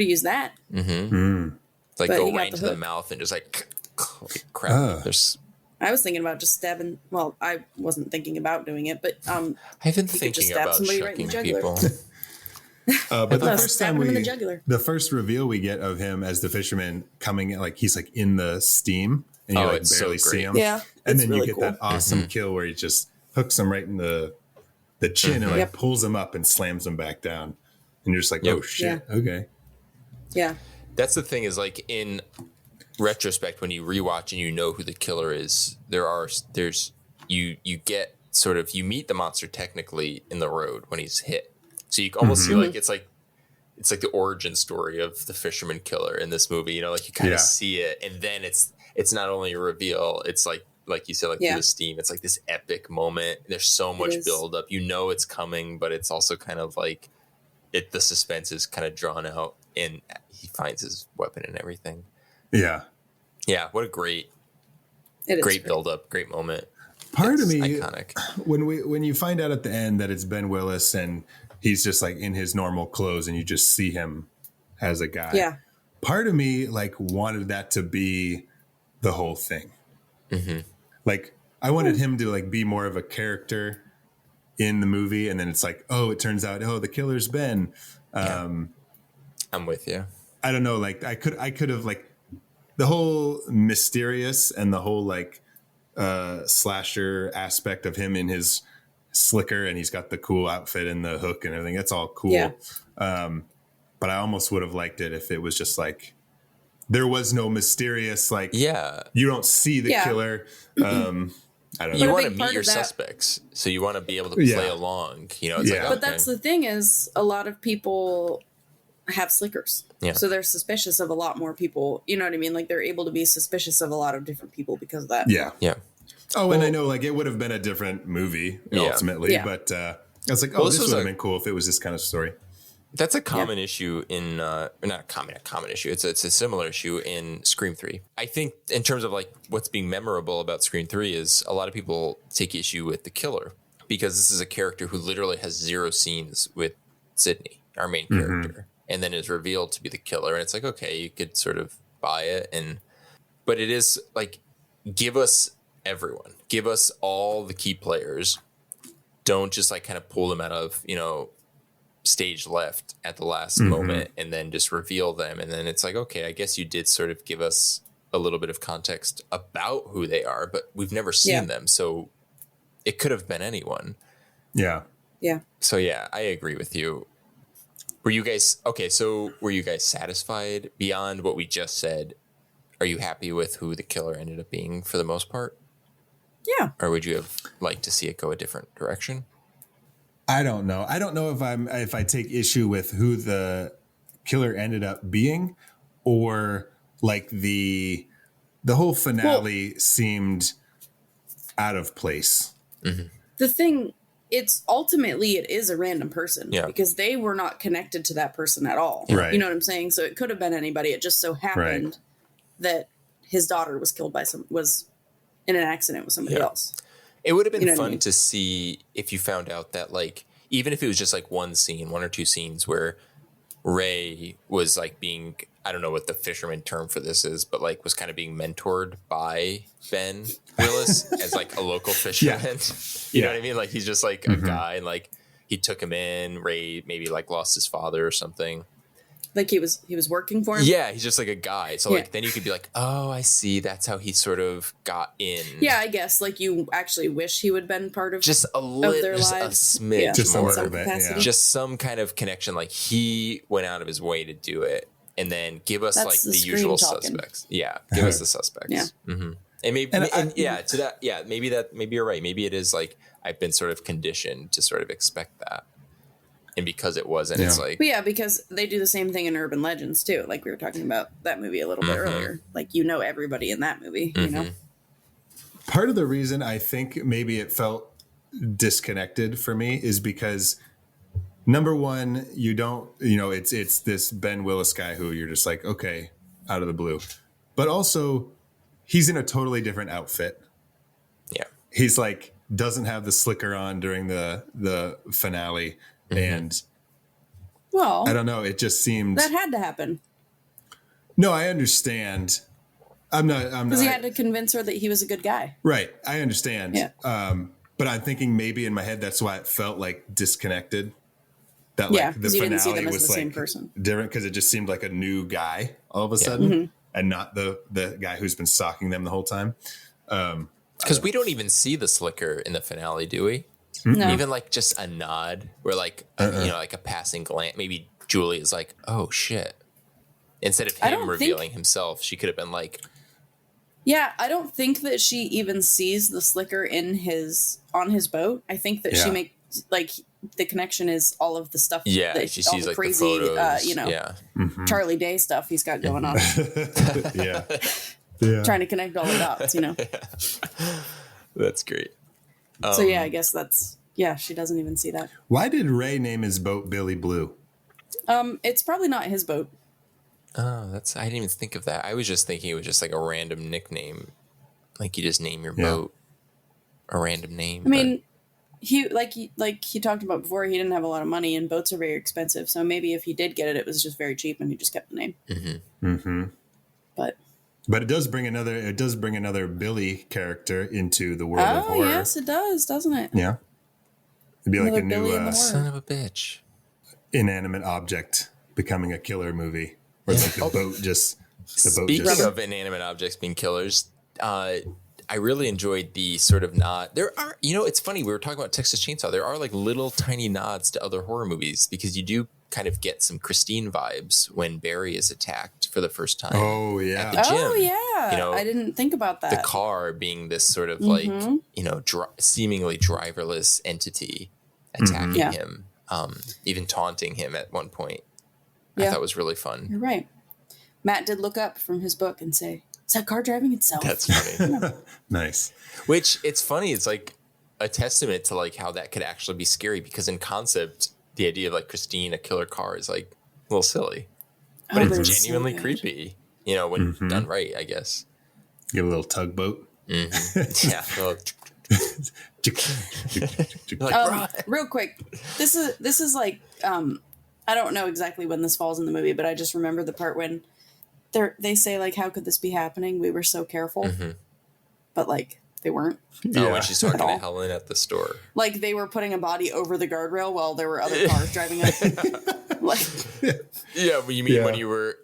have used that. Like go right into the mouth and just like crap. I was thinking about just stabbing. Well, I wasn't thinking about doing it, but I've been thinking about shucking people. But the first time the first reveal we get of him as the fisherman coming in, like he's like in the steam and you like barely see him. Yeah. And then you get that awesome kill where he just hooks him right in the chin and like pulls him up and slams him back down. And you're just like, oh shit. Yeah. Okay. Yeah. That's the thing is like in retrospect, when you rewatch and you know who the killer is, you get sort of, you meet the monster technically in the road when he's hit. So you almost feel like it's like the origin story of the fisherman killer in this movie. Like you kind of see it, and then it's not only a reveal. It's like you said, like through the steam. It's like this epic moment. There's so much build up. It's coming, but it's also kind of like the suspense is kind of drawn out, and he finds his weapon and everything. Yeah, yeah. What a great build up, great moment. Part of me, iconic. When you find out at the end that it's Ben Willis and he's just like in his normal clothes and you just see him as a guy. Yeah. Part of me like wanted that to be the whole thing. Like I wanted him to like be more of a character in the movie. And then it's like, oh, it turns out, the killer's Ben. I'm with you. I don't know. Like I could have like the whole mysterious and the whole like slasher aspect of him in his slicker and he's got the cool outfit and the hook and everything. That's all cool. But I almost would have liked it if it was just like there was no mysterious, like, you don't see the killer. I don't know. You want to meet your suspects, so you want to be able to play along. You know, it's like, but that's the thing is a lot of people have slickers. So they're suspicious of a lot more people. You know what I mean? Like they're able to be suspicious of a lot of different people because of that. Yeah. Oh, and I know like it would have been a different movie ultimately, but I was like, this would have been cool if it was this kind of story. That's a common issue in, not a common issue. It's a similar issue in Scream 3. I think in terms of like what's being memorable about Scream 3 is a lot of people take issue with the killer because this is a character who literally has 0 scenes with Sydney, our main character, and then is revealed to be the killer. And it's like, okay, you could sort of buy it. But it is like, give us everyone, give us all the key players. Don't just like kind of pull them out of, stage left at the last moment and then just reveal them. And then it's like, okay, I guess you did sort of give us a little bit of context about who they are, but we've never seen them. So it could have been anyone. Yeah. So yeah, I agree with you. Were you guys satisfied beyond what we just said? Are you happy with who the killer ended up being for the most part? Yeah. Or would you have liked to see it go a different direction? I don't know. I don't know if I take issue with who the killer ended up being, or like the whole finale seemed out of place. The thing, it is a random person because they were not connected to that person at all. Right. You know what I'm saying? So it could have been anybody. It just so happened that his daughter was killed was in an accident with somebody else. It would have been fun to see if you found out that, like, even if it was just like one or two scenes where Ray was like being, I don't know what the fisherman term for this is, but like was kind of being mentored by Ben Willis as like a local fisherman. You know what I mean? Like he's just like a guy, and like he took him in. Ray maybe like lost his father or something. Like he was working for him? Yeah, he's just like a guy. So like then you could be like, oh, I see. That's how he sort of got in. Yeah, I guess like you actually wish he would have been part of just a little, their just lives. a smidge just more. a little bit, just some kind of connection. Like he went out of his way to do it, and then give us like the usual suspects. Yeah, give us the suspects. Yeah, and maybe maybe you're right. Maybe it is like I've been sort of conditioned to sort of expect that. And because it wasn't, it's like... But because they do the same thing in Urban Legends, too. Like, we were talking about that movie a little bit earlier. Like, everybody in that movie, you know? Part of the reason I think maybe it felt disconnected for me is because, number one, you don't... it's this Ben Willis guy who you're just like, okay, out of the blue. But also, he's in a totally different outfit. Yeah. He's like, doesn't have the slicker on during the finale. And I don't know, it just seemed that had to happen. No, I understand. I'm not because he had to convince her that he was a good guy. Right. I understand. Yeah. But I'm thinking maybe in my head that's why it felt like disconnected. That like the finale didn't see them as was the same person. Different because it just seemed like a new guy all of a sudden and not the guy who's been stalking them the whole time. Because we don't even see the slicker in the finale, do we? No. Even like just a nod where like, like a passing glance. Maybe Julie is like, oh shit. Instead of him revealing himself, she could have been like. Yeah, I don't think that she even sees the slicker on his boat. I think that she makes like the connection is all of the stuff. Yeah, that, she all sees the like crazy, the photos. Charlie Day stuff he's got going on. Trying to connect all the dots, That's great. So I guess that's she doesn't even see that. Why did Ray name his boat Billy Blue? It's probably not his boat. Oh, I didn't even think of that. I was just thinking it was just like a random nickname, like you just name your boat a random name. I mean, he talked about before, he didn't have a lot of money, and boats are very expensive. So maybe if he did get it, it was just very cheap, and he just kept the name. But it does bring another Billy character into the world of horror. Oh, yes, it does, doesn't it? Yeah. It'd be like a new son of a bitch inanimate object becoming a killer movie. Where it's like the boat just... Speaking of inanimate objects being killers, I really enjoyed the sort of nod. There are, it's funny, we were talking about Texas Chainsaw. There are like little tiny nods to other horror movies because you do kind of get some Christine vibes when Barry is attacked for the first time. Oh yeah. At the gym. Oh yeah. You know, I didn't think about that. The car being this sort of like, seemingly driverless entity attacking him, even taunting him at one point. I thought was really fun. You're right. Matt did look up from his book and say, "Is that car driving itself?" That's funny. Nice. Which, it's funny. It's like a testament to like how that could actually be scary, because in concept, the idea of like Christine, a killer car, is like a little silly, but it's genuinely creepy. You know, when done right, I guess. Get a little tugboat. Yeah. Real quick, this is like I don't know exactly when this falls in the movie, but I just remember the part when they say like, "How could this be happening? We were so careful," but like they weren't. Oh, when she's talking to Helen at the store, like they were putting a body over the guardrail while there were other cars driving up. Like, yeah, but you mean when you were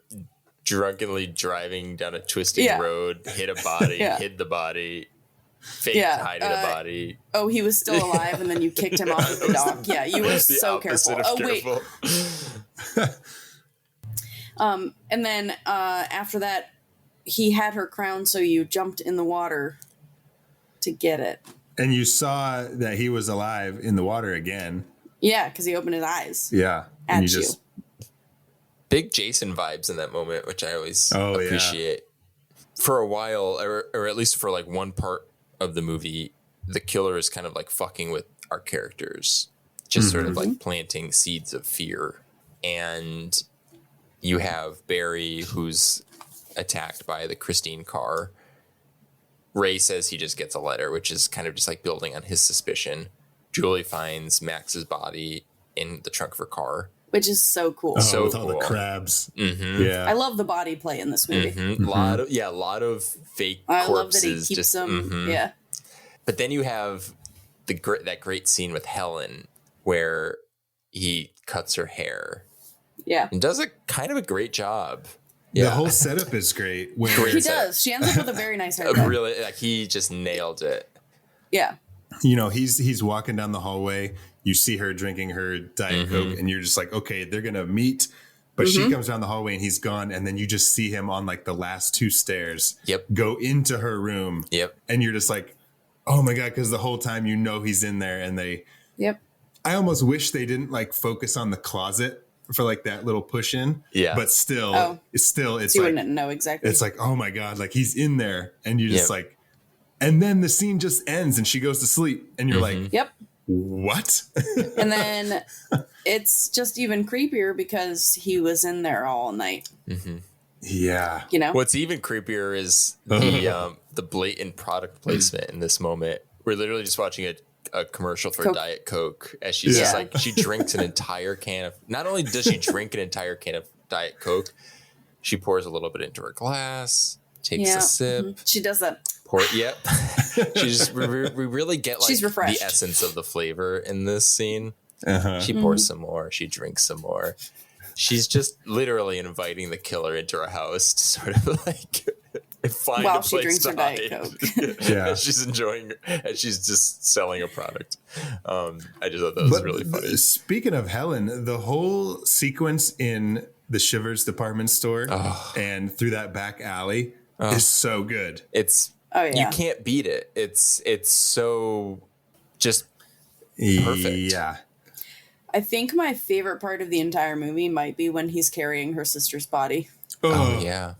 drunkenly driving down a twisting road, hit a body, hid the body, hiding a body. Oh, he was still alive, and then you kicked him off of the dock. Yeah, you were so careful. Wait. And then after that, he had her crown, so you jumped in the water to get it. And you saw that he was alive in the water again. Yeah, because he opened his eyes. Yeah. At you. Big Jason vibes in that moment, which I always appreciate. For a while, or at least for like one part of the movie, the killer is kind of like fucking with our characters, just sort of like planting seeds of fear. And you have Barry, who's attacked by the Christine car. Ray says he just gets a letter, which is kind of just like building on his suspicion. Julie finds Max's body in the trunk of her car, which is so cool. So with all the crabs. Yeah, I love the body play in this movie. A lot of fake corpses. I love that he keeps them. Yeah, but then you have that great scene with Helen where he cuts her hair. Yeah, and does a kind of a great job. Yeah. The whole setup is great. He does. She ends up with a very nice haircut. Really, like he just nailed it. Yeah. You know, he's walking down the hallway. You see her drinking her Diet Coke, and you're just like, okay, they're gonna meet. But she comes down the hallway and he's gone, and then you just see him on like the last two stairs. Go into her room. And you're just like, oh my god, because the whole time you know he's in there, and they. I almost wish they didn't like focus on the closet for like that little push in. But still, it's so like you wouldn't know exactly. It's like, oh my god, like he's in there, and you're just like, and then the scene just ends, and she goes to sleep, and you're like, what? And then it's just even creepier because he was in there all night. Yeah. You know, what's even creepier is the blatant product placement in this moment. We're literally just watching a commercial for Diet Coke as she's just like, she drinks an entire can of, not only does she drink an entire can of Diet Coke, she pours a little bit into her glass, takes a sip. She does that. She's we really get like the essence of the flavor in this scene. She pours some more, she drinks some more. She's just literally inviting the killer into her house to sort of like find a place to hide. As she's enjoying, as she's just selling a product. I just thought that was really funny. Speaking of Helen, the whole sequence in the Shivers department store and through that back alley is so good. It's you can't beat it. It's so just perfect. Yeah. I think my favorite part of the entire movie might be when he's carrying her sister's body. Oh yeah.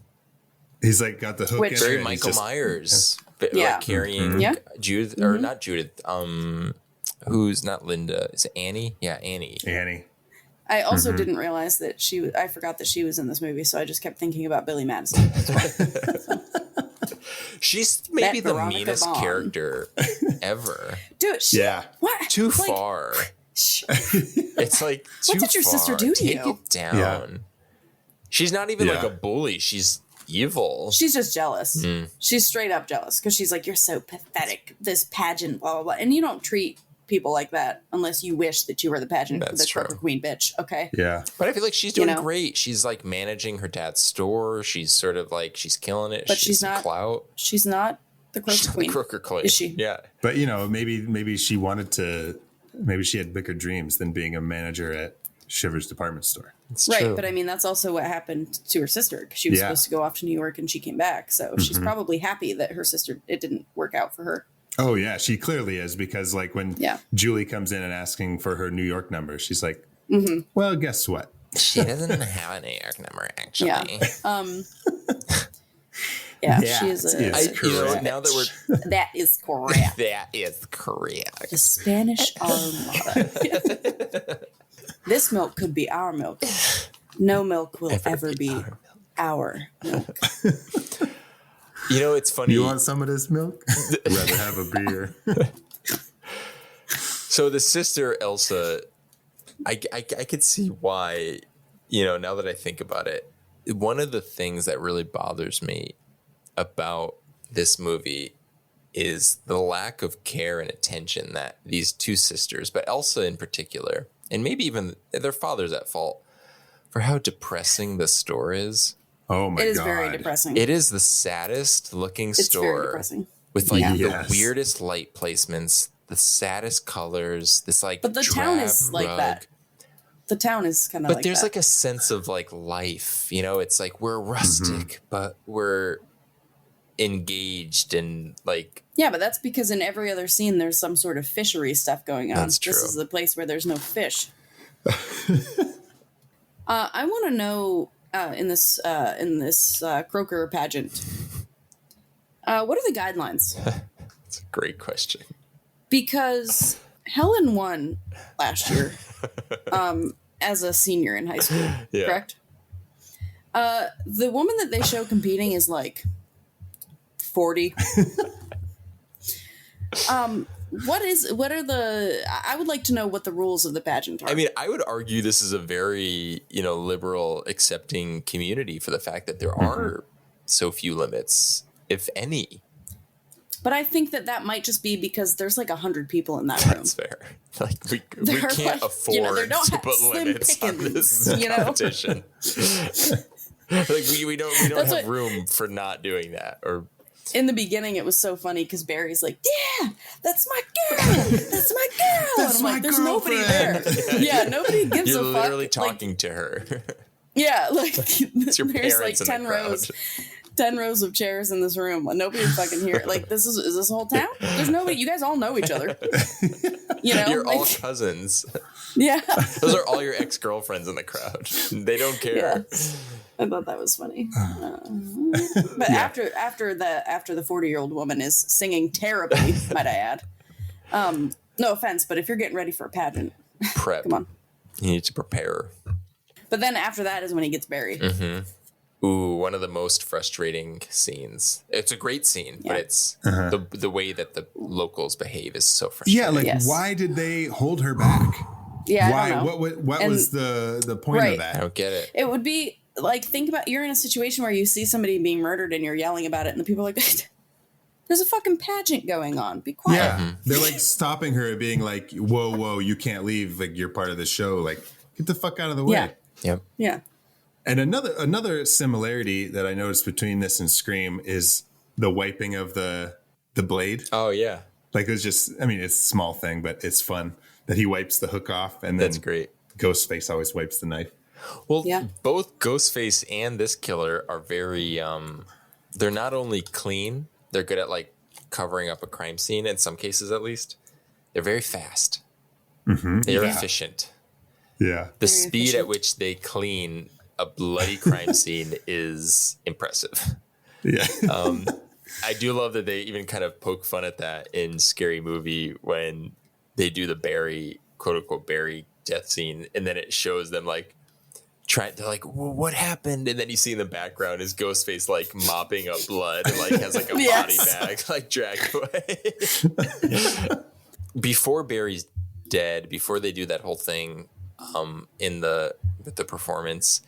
He's like got the hook in very Michael Myers. Like carrying Judith, or not Judith, who's not Linda. Is it Annie? Yeah, Annie. I also didn't realize that I forgot that she was in this movie, so I just kept thinking about Billy Madison. She's maybe the meanest character ever. Dude, what? Too far. It's like too what did your sister do to you? Take it down. Yeah. She's not even like a bully. She's evil. She's just jealous. She's straight up jealous because she's like, you're so pathetic. This pageant, blah blah blah. And you don't treat people like that unless you wish that you were the pageant, the corporate queen bitch. Okay. Yeah. But I feel like she's doing great. She's like managing her dad's store. She's sort of like she's killing it. But she's not clout. She's not the croaker queen. The croaker queen. Is she? Yeah. But maybe she wanted to. Maybe she had bigger dreams than being a manager at Shiver's department store. It's right. true. But I mean, that's also what happened to her sister. 'Cause she was supposed to go off to New York and she came back. So she's probably happy that her sister, it didn't work out for her. Oh yeah, she clearly is, because like when Julie comes in and asking for her New York number, she's like, well, guess what? She doesn't have a New York number, actually. She is now that we're that is correct. that is correct. The Spanish Armada. This milk could be our milk. No milk will ever be our milk. It's funny. You want some of this milk? I'd rather have a beer. So the sister Elsa, I could see why. Now that I think about it, one of the things that really bothers me about this movie is the lack of care and attention that these two sisters, but Elsa in particular, and maybe even their father's at fault for how depressing the store is. Oh my God. It is very depressing. It is the saddest looking store very depressing. With the weirdest light placements, the saddest colors, this but the town is like that. The town is kind of like that. But there's like a sense of like life, it's like we're rustic, but we're engaged and like. Yeah, but that's because in every other scene, there's some sort of fishery stuff going on. That's true. This is the place where there's no fish. I want to know in this Croaker pageant, what are the guidelines? That's a great question. Because Helen won last year as a senior in high school, correct? The woman that they show competing is like 40. I would like to know what the rules of the pageant are. I mean, I would argue this is a very, liberal, accepting community for the fact that there are so few limits, if any. But I think that might just be because there's like 100 people in that room. That's fair. Like we can't afford to put limits on this competition. Like we don't have room for not doing that. Or in the beginning, it was so funny because Barry's like, "Yeah, that's my girl. That's my girl." That's and I'm like, "There's nobody there." Nobody gives You're a fuck. literally talking to her. Yeah, like It's your there's like parents in 10 the crowd. rows. 10 rows of chairs in this room. Nobody fucking here. Like, is this whole town? There's nobody. You guys all know each other. You're all cousins. Yeah. Those are all your ex-girlfriends in the crowd. They don't care. Yeah. I thought that was funny. But after the 40-year-old woman is singing terribly, might I add. No offense, but if you're getting ready for a pageant, prep. Come on. You need to prepare. But then after that is when he gets buried. Mm-hmm. Ooh, one of the most frustrating scenes. It's a great scene, but it's the way that the locals behave is so frustrating. Yeah, why did they hold her back? Yeah, why? I don't know. What was the point of that? I don't get it. It would be like, think about, you're in a situation where you see somebody being murdered and you're yelling about it and the people are like, there's a fucking pageant going on. Be quiet. Yeah, they're like stopping her, being like, whoa, you can't leave. Like, you're part of the show. Like, get the fuck out of the way. Yeah. Yep. Yeah. And another similarity that I noticed between this and Scream is the wiping of the blade. Oh yeah. Like, it's just, I mean, it's a small thing, but it's fun that he wipes the hook off, and then that's great. Ghostface always wipes the knife. Well, both Ghostface and this killer are very, they're not only clean, they're good at like covering up a crime scene in some cases, at least. They're very fast. Mm-hmm. They're efficient. Yeah. The speed at which they clean a bloody crime scene is impressive. Yeah. I do love that they even kind of poke fun at that in Scary Movie when they do the Barry, quote unquote, Barry death scene. And then it shows them like they're like, well, what happened? And then you see in the background is Ghostface like mopping up blood and like has like a body bag like dragged away. Before Barry's dead, before they do that whole thing in the performance,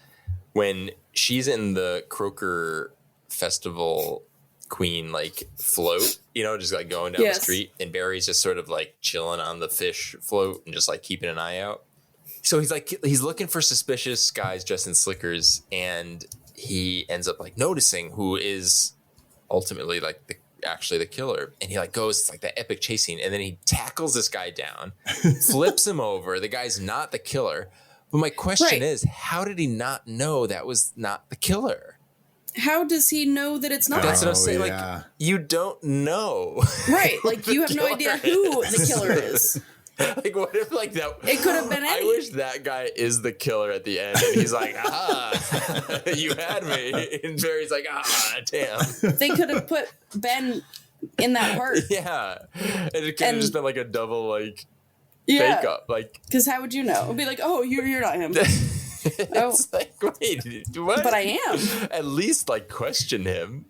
when she's in the Croaker Festival Queen like float, just like going down the street, and Barry's just sort of like chilling on the fish float and just like keeping an eye out. So he's looking for suspicious guys dressed in slickers, and he ends up like noticing who is ultimately like actually the killer, and he like goes, it's like that epic chase scene, and then he tackles this guy down, flips him over. The guy's not the killer, But my question Right. is, how did he not know that was not the killer? How does he know that it's not? That's what I'm saying. yeah. Like, you don't know. Right. Like, you have no idea who the killer is. Like, what if, like, that? It could have been I any. wish that guy is the killer at the end, and he's like, you had me. And Barry's like, damn. They could have put Ben in that part. Yeah. And it could have just been like a double, like, Yeah. fake up. Like, Because how would you know? It'd be like, oh, you're not him. it's like, wait, what? But I am. At least, like, question him.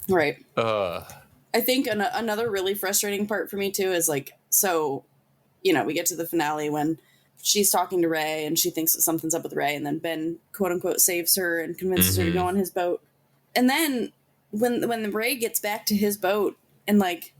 Right. I think another really frustrating part for me, too, is like, so, you know, we get to the finale when she's talking to Ray and she thinks that something's up with Ray, and then Ben, quote unquote, saves her and convinces her to go on his boat. And then when Ray gets back to his boat and, like,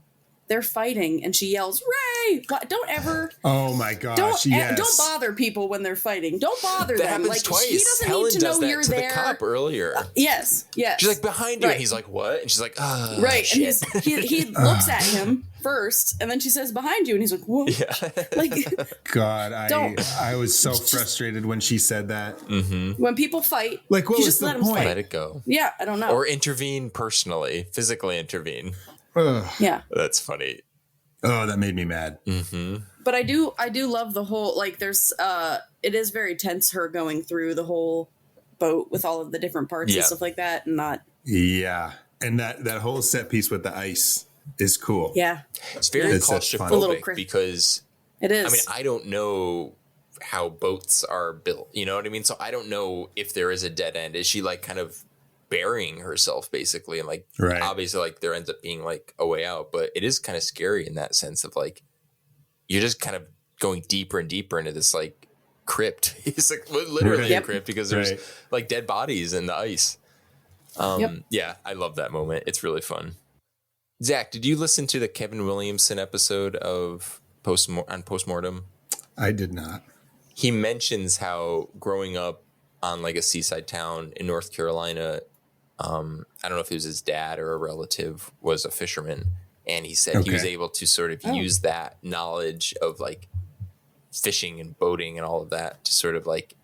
they're fighting and she yells, Ray! Don't ever... Oh my gosh, yes. Don't bother people when they're fighting. Don't bother That them. happens Like, twice. he doesn't Helen need to does know that you're to there. the cop earlier. Yes. She's like, behind you. Right. And he's like, what? And she's like, Right, shit. and he looks at him first, and then she says, behind you, and he's like, whoa. Yeah. Like, God, Don't. I was so frustrated when she said that. when people fight, Like, what you was just the let them point? fight. Let it go. Yeah, I don't know. Or intervene personally, physically intervene. Ugh. Yeah, That's funny. Oh, that made me mad. but I do love the whole, like, there's it is very tense, her going through the whole boat with all of the different parts Yeah. and stuff like that, and not Yeah. And that whole set piece with the ice is cool. yeah, It's very It's just fun. A little claustrophobic because, it is. I mean, I don't know how boats are built. You know what I mean? So I don't know if there is a dead end. Is she, like, kind of burying herself, basically? And, like, Right. obviously, like, there ends up being, like, a way out. But it is kind of scary in that sense of, like, you're just kind of going deeper and deeper into this, like, crypt. It's like literally Right. a Yep. crypt because there's Right. like dead bodies in the ice. Yeah, I love that moment. It's really fun. Zach, did you listen to the Kevin Williamson episode of Postmortem? I did not. He mentions how growing up on, like, a seaside town in North Carolina, I don't know if it was his dad or a relative was a fisherman, and he said he was Okay. able to sort of use that knowledge of, like, fishing and boating and all of that to sort of, like,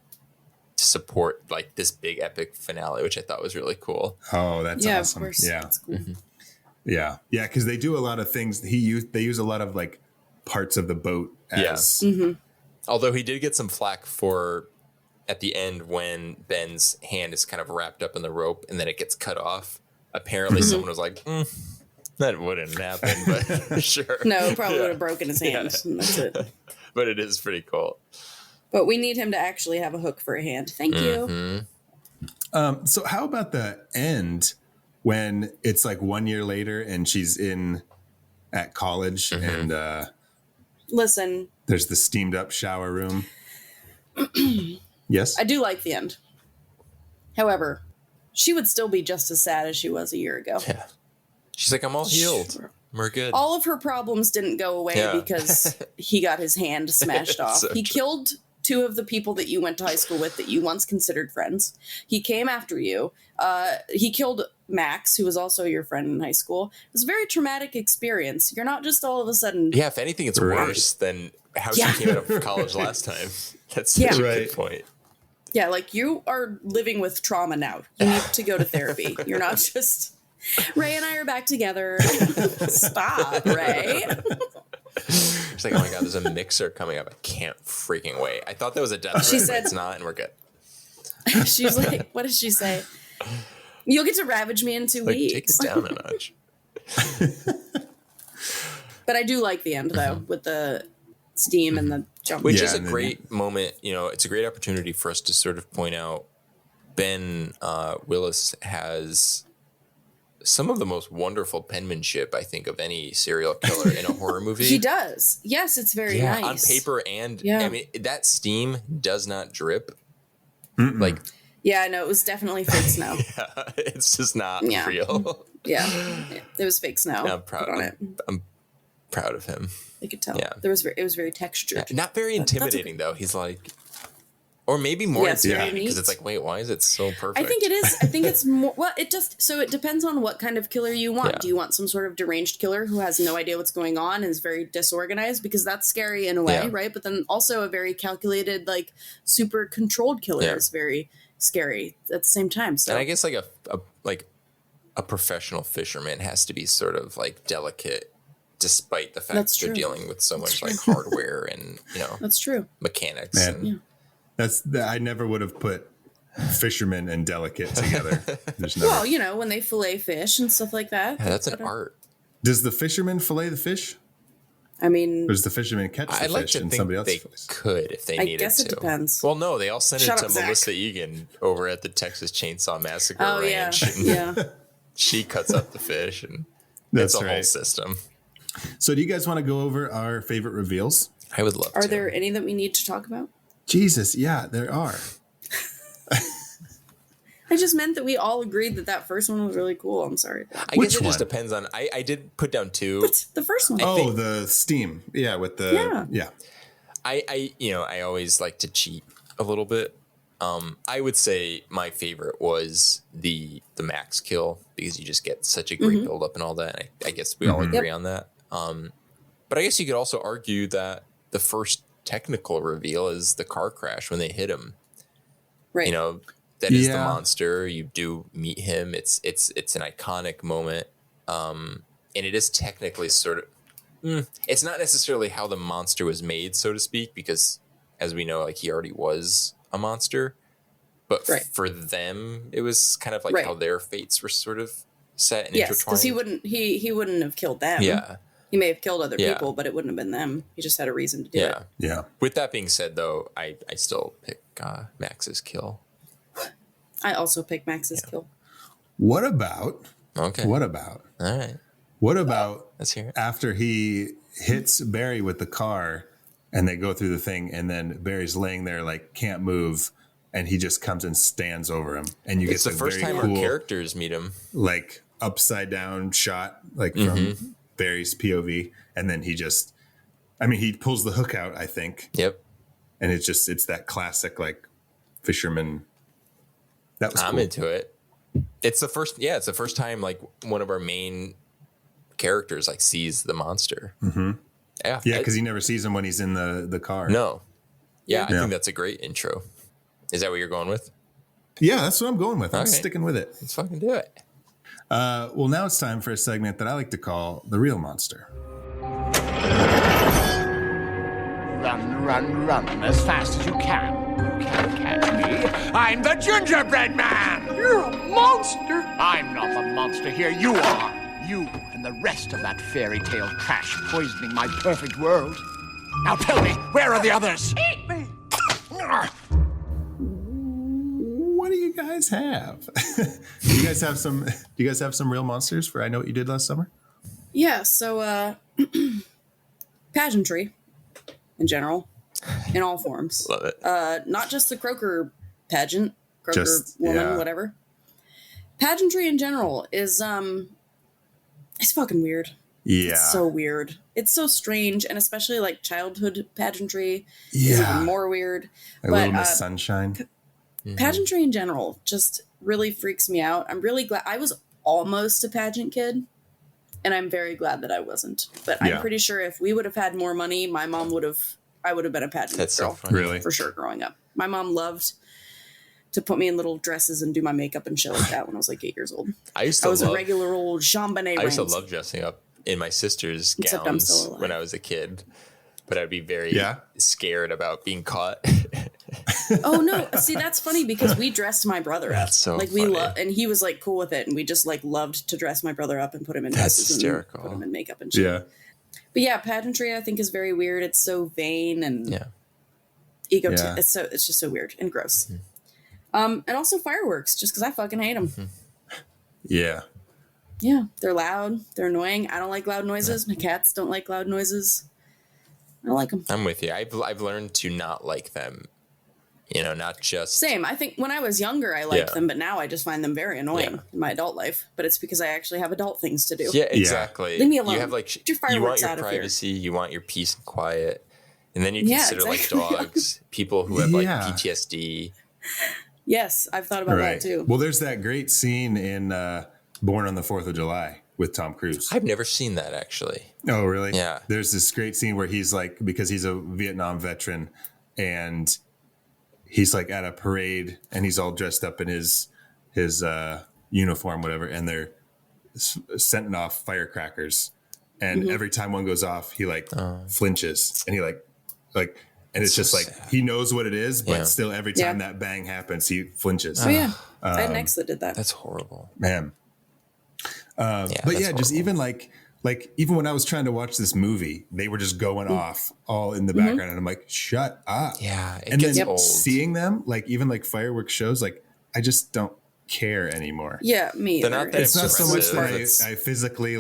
to support, like, this big epic finale, which I thought was really cool. Oh, that's yeah, awesome. of course. Yeah. That's cool. Yeah. Yeah. Because they do a lot of things. They use a lot of, like, parts of the boat as Although he did get some flack for at the end when Ben's hand is kind of wrapped up in the rope and then it gets cut off. Apparently someone was like, that wouldn't happen, but sure. No, probably would have broken his hand. And that's it. But it is pretty cool. But we need him to actually have a hook for a hand. Thank you. So how about the end when it's like 1 year later and she's at college and Listen, there's the steamed up shower room? Yes. I do like the end. However, she would still be just as sad as she was a year ago. Yeah. She's like, I'm all healed. We're good. All of her problems didn't go away Yeah. because he got his hand smashed off. So He true. killed two of the people that you went to high school with that you once considered friends. He came after you. He killed Max, who was also your friend in high school. It was a very traumatic experience. You're not just all of a sudden... Yeah, if anything, it's Right. worse than how Yeah. she came out of college last time. That's such Yeah. a Right. good point. Yeah, like, you are living with trauma now. You need to go to therapy. You're not just... Ray and I are back together. Stop, Ray. She's like, oh my God, there's a mixer coming up. I can't freaking wait. I thought that was a death She threat, said- but it's not, and we're good. She's like, what did she say? You'll get to ravage me in 2 Like, take weeks. it down a notch. But I do like the end, though, with the steam and the jump. Which Yeah, is a and then- great moment. You know, it's a great opportunity for us to sort of point out Ben Willis has some of the most wonderful penmanship, I think, of any serial killer in a horror movie. He does. Yes, it's very Yeah, nice. on paper, and Yeah. I mean, that steam does not drip. Like, Yeah, I know. It was definitely fake snow. it's just not Yeah. real. Yeah. It was fake snow. I'm proud. Put on it. I'm proud of him. You could tell. Yeah. It was very textured. Not very That's intimidating though. He's like, Or maybe more Yeah, it's very intimidating because neat. it's like, wait, why is it so perfect? I think it is. I think it's more. Well, it depends on what kind of killer you want. Yeah. Do you want some sort of deranged killer who has no idea what's going on and is very disorganized? Because that's scary in a way, Yeah. right? But then also a very calculated, like super controlled killer Yeah. is very scary at the same time. So And I guess like a professional fisherman has to be sort of like delicate, despite the fact That's that they're true. dealing with so much like hardware and that's true. mechanics. Man. And, I never would have put fisherman and delicate together. There's never. Well, when they fillet fish and stuff like that. yeah, that's an art. Does the fisherman fillet the fish? I mean, Or does the fisherman catch the I'd like fish to and think somebody else they fillets? could if they I needed guess to. it depends. Well, no, they all sent Shut it to up, Zach. Melissa Egan over at the Texas Chainsaw Massacre oh yeah, Ranch. And yeah. she cuts up the fish, and That's it's a whole right. system. So do you guys want to go over our favorite reveals? I would love to. Are there any that we need to talk about? Jesus, yeah, there are. I just meant that we all agreed that first one was really cool. I'm sorry. I Which guess it just one? depends on. I did put down two. But the first one. Oh, think- the steam. Yeah, with the Yeah. I always like to cheat a little bit. I would say my favorite was the Max kill because you just get such a great build up and all that. I guess we all agree on that. But I guess you could also argue that the first technical reveal is the car crash when they hit him. Right. That is the Yeah. monster. You do meet him. It's an iconic moment. And it is technically sort of it's not necessarily how the monster was made, so to speak, because as we know, like he already was a monster. But Right. for them, it was kind of like Right. how their fates were sort of set and Yes, intertwined. because he wouldn't have killed them. Yeah. He may have killed other Yeah. people, but it wouldn't have been them. He just had a reason to do Yeah. it. Yeah. With that being said, though, I still pick Max's kill. I also picked Max's kill. What about Okay. what about All right. what about Let's hear it. after he hits Barry with the car and they go through the thing and then Barry's laying there like can't move and he just comes and stands over him and you It's get the first very time cool our characters meet him. like upside down shot like from Barry's POV and then he pulls the hook out I think Yep. and it's that classic like fisherman. That was I'm cool. into it. It's the first time like one of our main characters like sees the monster. Mm-hmm. Yeah. Yeah, because he never sees him when he's in the car. No. Yeah, I Yeah. think that's a great intro. Is that what you're going with? Yeah, that's what I'm going with. I'm Okay. sticking with it. Let's fucking do it. Well, now it's time for a segment that I like to call The Real Monster. Run, run, run as fast as you can. You can't catch me. I'm the gingerbread man. You're a monster. I'm not the monster here. You are. You and the rest of that fairy tale trash poisoning my perfect world. Now tell me, where are the others? Eat me. What do you guys have? Do you guys have some real monsters for I Know What You Did Last Summer? Yeah, so pageantry in general, in all forms. Love it. Not just the Croaker pageant, Croaker Just- woman, yeah. whatever. Pageantry in general is it's fucking weird. Yeah. It's so weird. It's so strange, and especially like childhood pageantry is Yeah. even more weird. Like Little Miss Sunshine. Pageantry in general just really freaks me out. I'm really glad I was almost a pageant kid, and I'm very glad that I wasn't. But Yeah. I'm pretty sure if we would have had more money, I would have been a pageant That's so girl funny. Really? for sure growing up. My mom loved to put me in little dresses and do my makeup and shit like that when I was like 8 years old. I I was a regular old Jean Bonnet. I used to love dressing up in my sister's Except I'm still gowns alive. when I was a kid, but I'd be very Yeah? scared about being caught. Oh no! See, that's funny because we dressed my brother up. That's so like we funny. and he was like cool with it, and we just like loved to dress my brother up and put him in That's dresses hysterical. and put him in makeup and shit. Yeah. But yeah, pageantry I think is very weird. It's so vain and Yeah. Yeah. It's just so weird and gross. And also fireworks, just because I fucking hate them. Yeah. Yeah, they're loud, they're annoying. I don't like loud noises. My cats don't like loud noises. I don't like them. I'm with you. I've learned to not like them. Not just Same. I think when I was younger, I liked Yeah. them, but now I just find them very annoying Yeah. in my adult life. But it's because I actually have adult things to do. Yeah, exactly. Leave me alone. You have like Get your you want fireworks your out of here. privacy, you want your peace and quiet. And then you consider exactly. like dogs, people who have like PTSD. Yes, I've thought about that too. Well, there's that great scene in Born on the 4th of July with Tom Cruise. I've never seen that actually. Oh, really? Yeah. There's this great scene where he's like, because he's a Vietnam veteran and he's like at a parade and he's all dressed up in his uniform, whatever. And they're sending off firecrackers. And every time one goes off, he like flinches and he like, and it's just like, he knows what it is, but still every time that bang happens, he flinches. Oh yeah. I had an ex that did that. That's horrible. Man. But yeah, just even like even when I was trying to watch this movie, they were just going off all in the background. And I'm like, shut up. Yeah. And then seeing them, like even like fireworks shows, like I just don't care anymore. Yeah, me either. They're not that It's not so much that impressive. I physically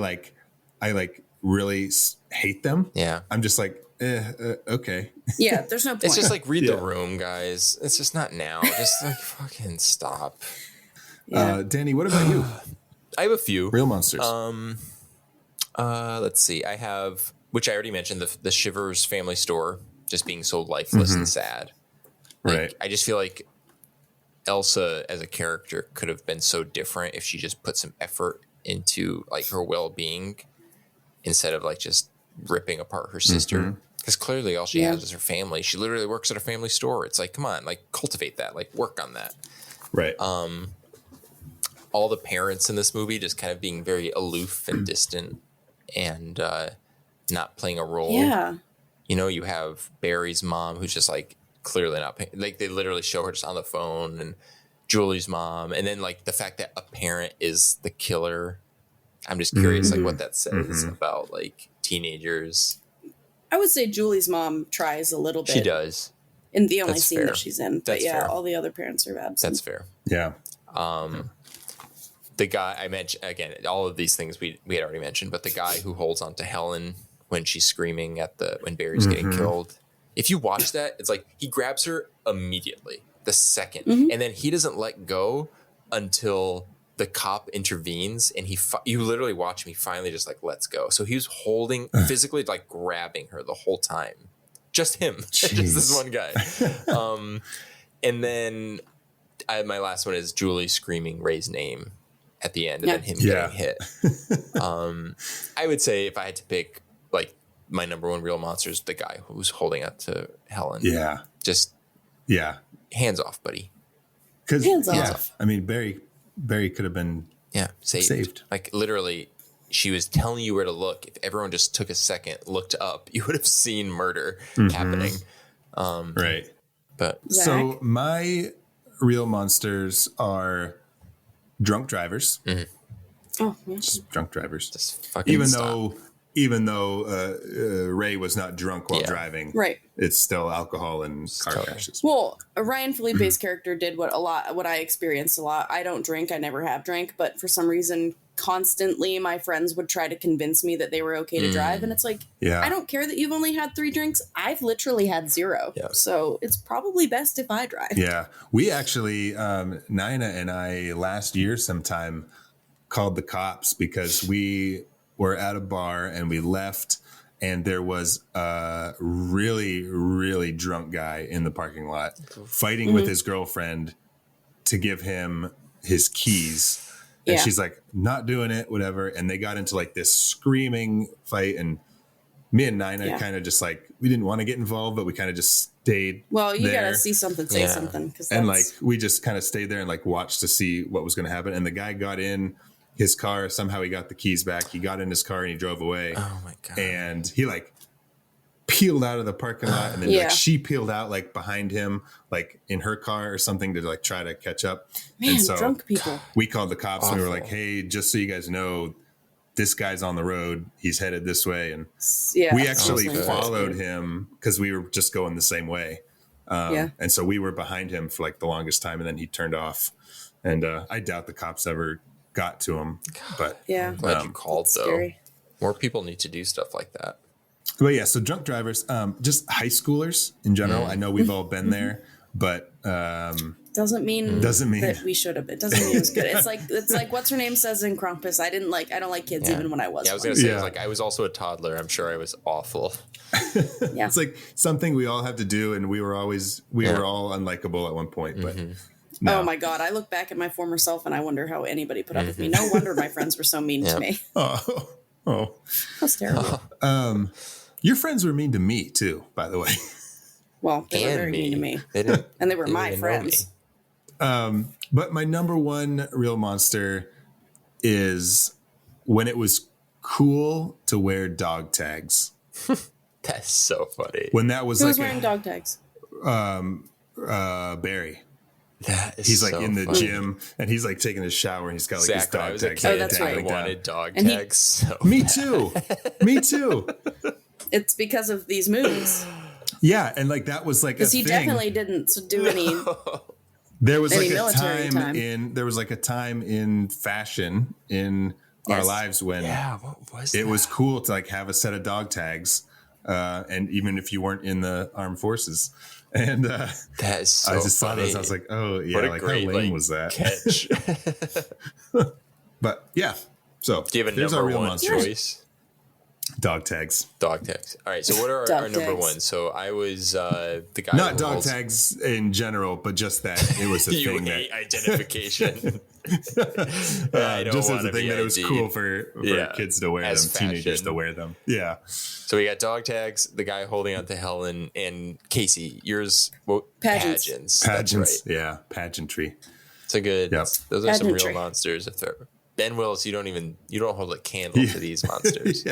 I really hate them. Yeah. I'm just like, okay. Yeah, there's no point. It's just like read the room, guys. It's just not now. Just like fucking stop. Danny, what about you? I have a few Real monsters. Let's see. I have, which I already mentioned, the Shivers family store just being so lifeless and sad. Like, right. I just feel like Elsa as a character could have been so different if she just put some effort into like her well-being instead of like just ripping apart her sister. Because clearly all she has is her family. She literally works at a family store. It's like, come on, like cultivate that, like work on that. Right. All the parents in this movie just kind of being very aloof and distant and not playing a role. Yeah. You know, you have Barry's mom who's just like clearly not paying. Like they literally show her just on the phone, and Julie's mom. And then like the fact that a parent is the killer. I'm just curious like what that says about like teenagers. I would say Julie's mom tries a little bit. She does. In the only That's scene fair. that she's in. But That's fair. all the other parents are absent. That's fair. Yeah. The guy I mentioned, again, all of these things we had already mentioned, but the guy who holds on to Helen when she's screaming when Barry's getting killed. If you watch that, it's like he grabs her immediately, the second, and then he doesn't let go until the cop intervenes, and you literally watch him. He finally just like lets go. So he was holding, physically like grabbing her the whole time. Just him, just this one guy. And then my last one is Julie screaming Ray's name at the end, and then him getting hit. I would say if I had to pick like my number one real monster is the guy who's holding up to Helen. Yeah. Just hands off, buddy. Hands off. I mean, Barry could have been saved. Like literally, she was telling you where to look. If everyone just took a second, looked up, you would have seen murder happening. Right. But so my real monsters are drunk drivers. Oh, yeah. Just drunk drivers. just fucking Even though Ray was not drunk while driving, Right. it's still alcohol and car crashes. Well, Ryan Felipe's character did what I experienced a lot. I don't drink. I never have drank. But for some reason, constantly my friends would try to convince me that they were okay to drive. And it's like, I don't care that you've only had 3 drinks. I've literally had 0. Yeah. So it's probably best if I drive. Yeah. We actually, Nina and I last year sometime called the cops because we were at a bar and we left and there was a really, really drunk guy in the parking lot fighting with his girlfriend to give him his keys. And she's like, not doing it, whatever. And they got into like this screaming fight. And me and Nina kind of just like, we didn't want to get involved, but we kind of just stayed. Well, you there. got to see something, say something. And like, we just kind of stayed there and like watched to see what was going to happen. And the guy got in his car. Somehow he got the keys back. He got in his car and he drove away. oh my god! And he like peeled out of the parking lot, and then like she peeled out like behind him, like in her car or something to like try to catch up. Man, and so drunk people. we called the cops and we were like, "Hey, just so you guys know, this guy's on the road. He's headed this way." And we actually followed him because we were just going the same way. And so we were behind him for like the longest time, and then he turned off. And I doubt the cops ever got to him, but I'm glad you called though. Scary. More people need to do stuff like that. But yeah, so drunk drivers, just high schoolers in general. I know we've all been there. but doesn't mean that we should have. It doesn't mean it was good. It's like what's her name says in Krampus. I don't like kids even when I was. Yeah, I was gonna say it was like I was also a toddler. I'm sure I was awful. Yeah, it's like something we all have to do, and we were all unlikable at one point. But no. Oh my God, I look back at my former self and I wonder how anybody put up with me. No wonder my friends were so mean to me. Oh, that's terrible. Your friends were mean to me too, by the way. Well, they were very mean to me, and they were my friends. But my number one real monster is when it was cool to wear dog tags. That's so funny. When that was Who was wearing dog tags? Barry. He's like in the gym and he's like taking a shower and he's got like his dog tags. Oh, that's right. I wanted dog tags. So me too. Me too. It's because of these movies. Yeah, and like that was like because he definitely didn't do any. There was like a time in fashion in our lives when what was it was cool to like have a set of dog tags, and even if you weren't in the armed forces. And that is so I just funny. saw those. I was like, oh yeah, what a like great, how lame was that? Catch. But yeah, so do you have a there's number our real one monster choice? Dog tags. Dog tags. All right. So what are our number one? So I was the guy. Not dog tags in general, but just that it was a you thing hate that identification. Just as a thing that it was cool for kids to wear them, teenagers to wear them. Yeah. So we got dog tags, the guy holding on to Helen, and Casey. Yours, pageants. That's right. Yeah, pageantry. It's a good. Yep. Those are some real monsters. If they're Ben Willis, you don't hold a candle to these monsters.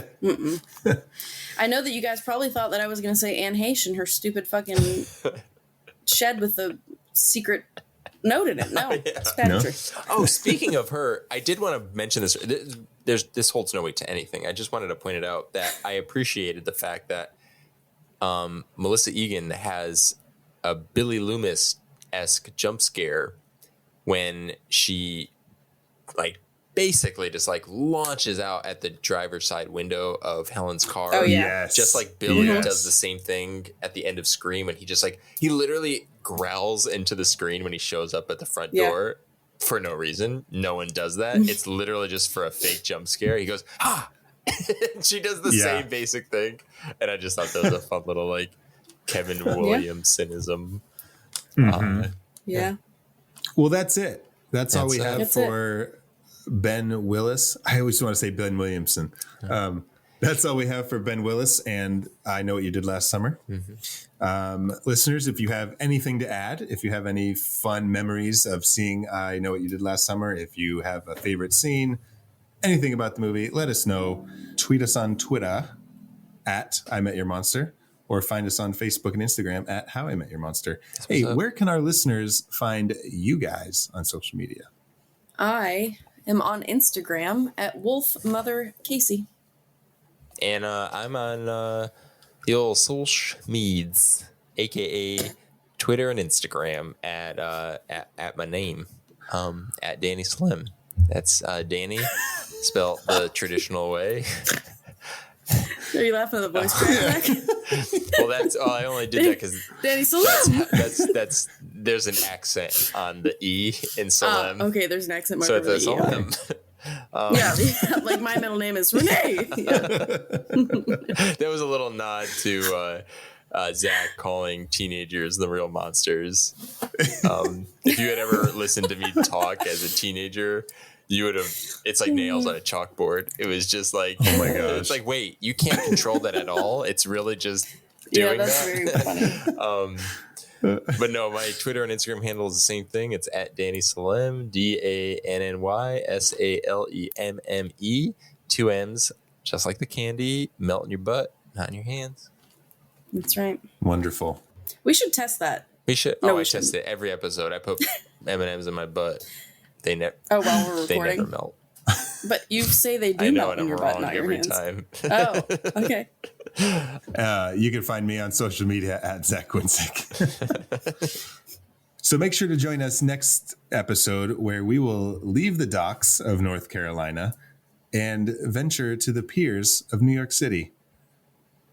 I know that you guys probably thought that I was going to say Anne Heche and her stupid fucking shed with the secret note in it. No, it's pageantry. Oh, speaking of her, I did want to mention this. This holds no weight to anything. I just wanted to point it out that I appreciated the fact that Melissa Egan has a Billy Loomis-esque jump scare when she basically just launches out at the driver's side window of Helen's car. Oh yeah. Yes. Just like Billy does the same thing at the end of Scream, and he just he literally growls into the screen when he shows up at the front door for no reason. No one does that. It's literally just for a fake jump scare. He goes, ah! She does the same basic thing. And I just thought that was a fun little Kevin Williamsonism. Well, that's it. That's all we have That's for Ben Willis. I always want to say Ben Williamson. That's all we have for Ben Willis and I Know What You Did Last Summer. Listeners, if you have anything to add, if you have any fun memories of seeing I Know What You Did Last Summer, if you have a favorite scene, anything about the movie, let us know. Tweet us on Twitter at I Met Your Monster, or find us on Facebook and Instagram at How I Met Your Monster. Hey, where can our listeners find you guys on social media? I am on Instagram at WolfMotherCasey. And I'm on the old social meds, aka Twitter and Instagram at my name, at Danny Slim. That's Danny, spelled the traditional way. Are you laughing at the voice crack? Well, I only did that because Danny Slim. That's there's an accent on the E in Slim. Okay, there's an accent mark so over the E. Slim. Like my middle name is Renee. That was a little nod to Zach calling teenagers the real monsters. If you had ever listened to me talk as a teenager, you would have. It's like nails on a chalkboard. It was just like, oh my gosh! It's like, wait, you can't control that at all. It's really just doing that's that. very funny. But no, my Twitter and Instagram handle is the same thing. It's at Danny Salem, DANNYSALEMME, 2 M's, just like the candy, melt in your butt, not in your hands. That's right. Wonderful. We should test that. We should. No, I test it every episode. I put M&Ms in my butt. They never. Oh, while we're recording. They never melt. But you say they do melt in your butt, not your hands. Time. Oh, okay. You can find me on social media at Zach Quinsick. So make sure to join us next episode where we will leave the docks of North Carolina and venture to the piers of New York City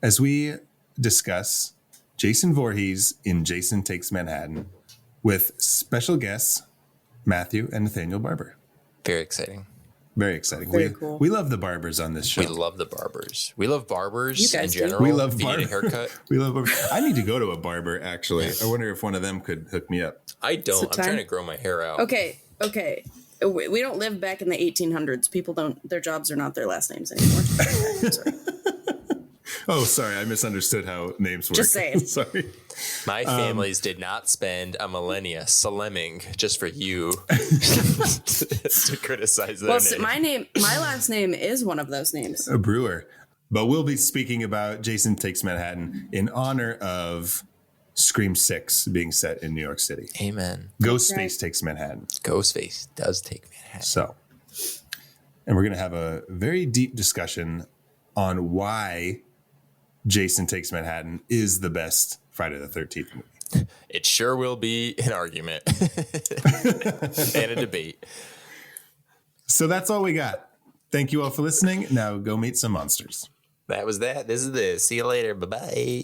as we discuss Jason Voorhees in Jason Takes Manhattan, with special guests Matthew and Nathaniel Barber. Very exciting. Very exciting. Very cool. We love the barbers on this show. We love the barbers. We love barbers You guys in do. general. We love If you need a barber. haircut. We love barber. I need to go to a barber, actually. I wonder if one of them could hook me up. I don't. I'm time? trying to grow my hair out. Okay. We don't live back in the 1800s. People don't. Their jobs are not their last names anymore. Sorry. Oh, sorry. I misunderstood how names work. Just saying. Sorry. My families did not spend a millennia salemming just for you to criticize their name. My last name is one of those names. A brewer. But we'll be speaking about Jason Takes Manhattan in honor of Scream 6 being set in New York City. Amen. Ghostface Takes Manhattan. Ghostface does take Manhattan. So, and we're going to have a very deep discussion on why Jason Takes Manhattan is the best Friday the 13th movie. It sure will be an argument and a debate. So that's all we got. Thank you all for listening. Now go meet some monsters. That was that. This is this. See you later. Bye-bye.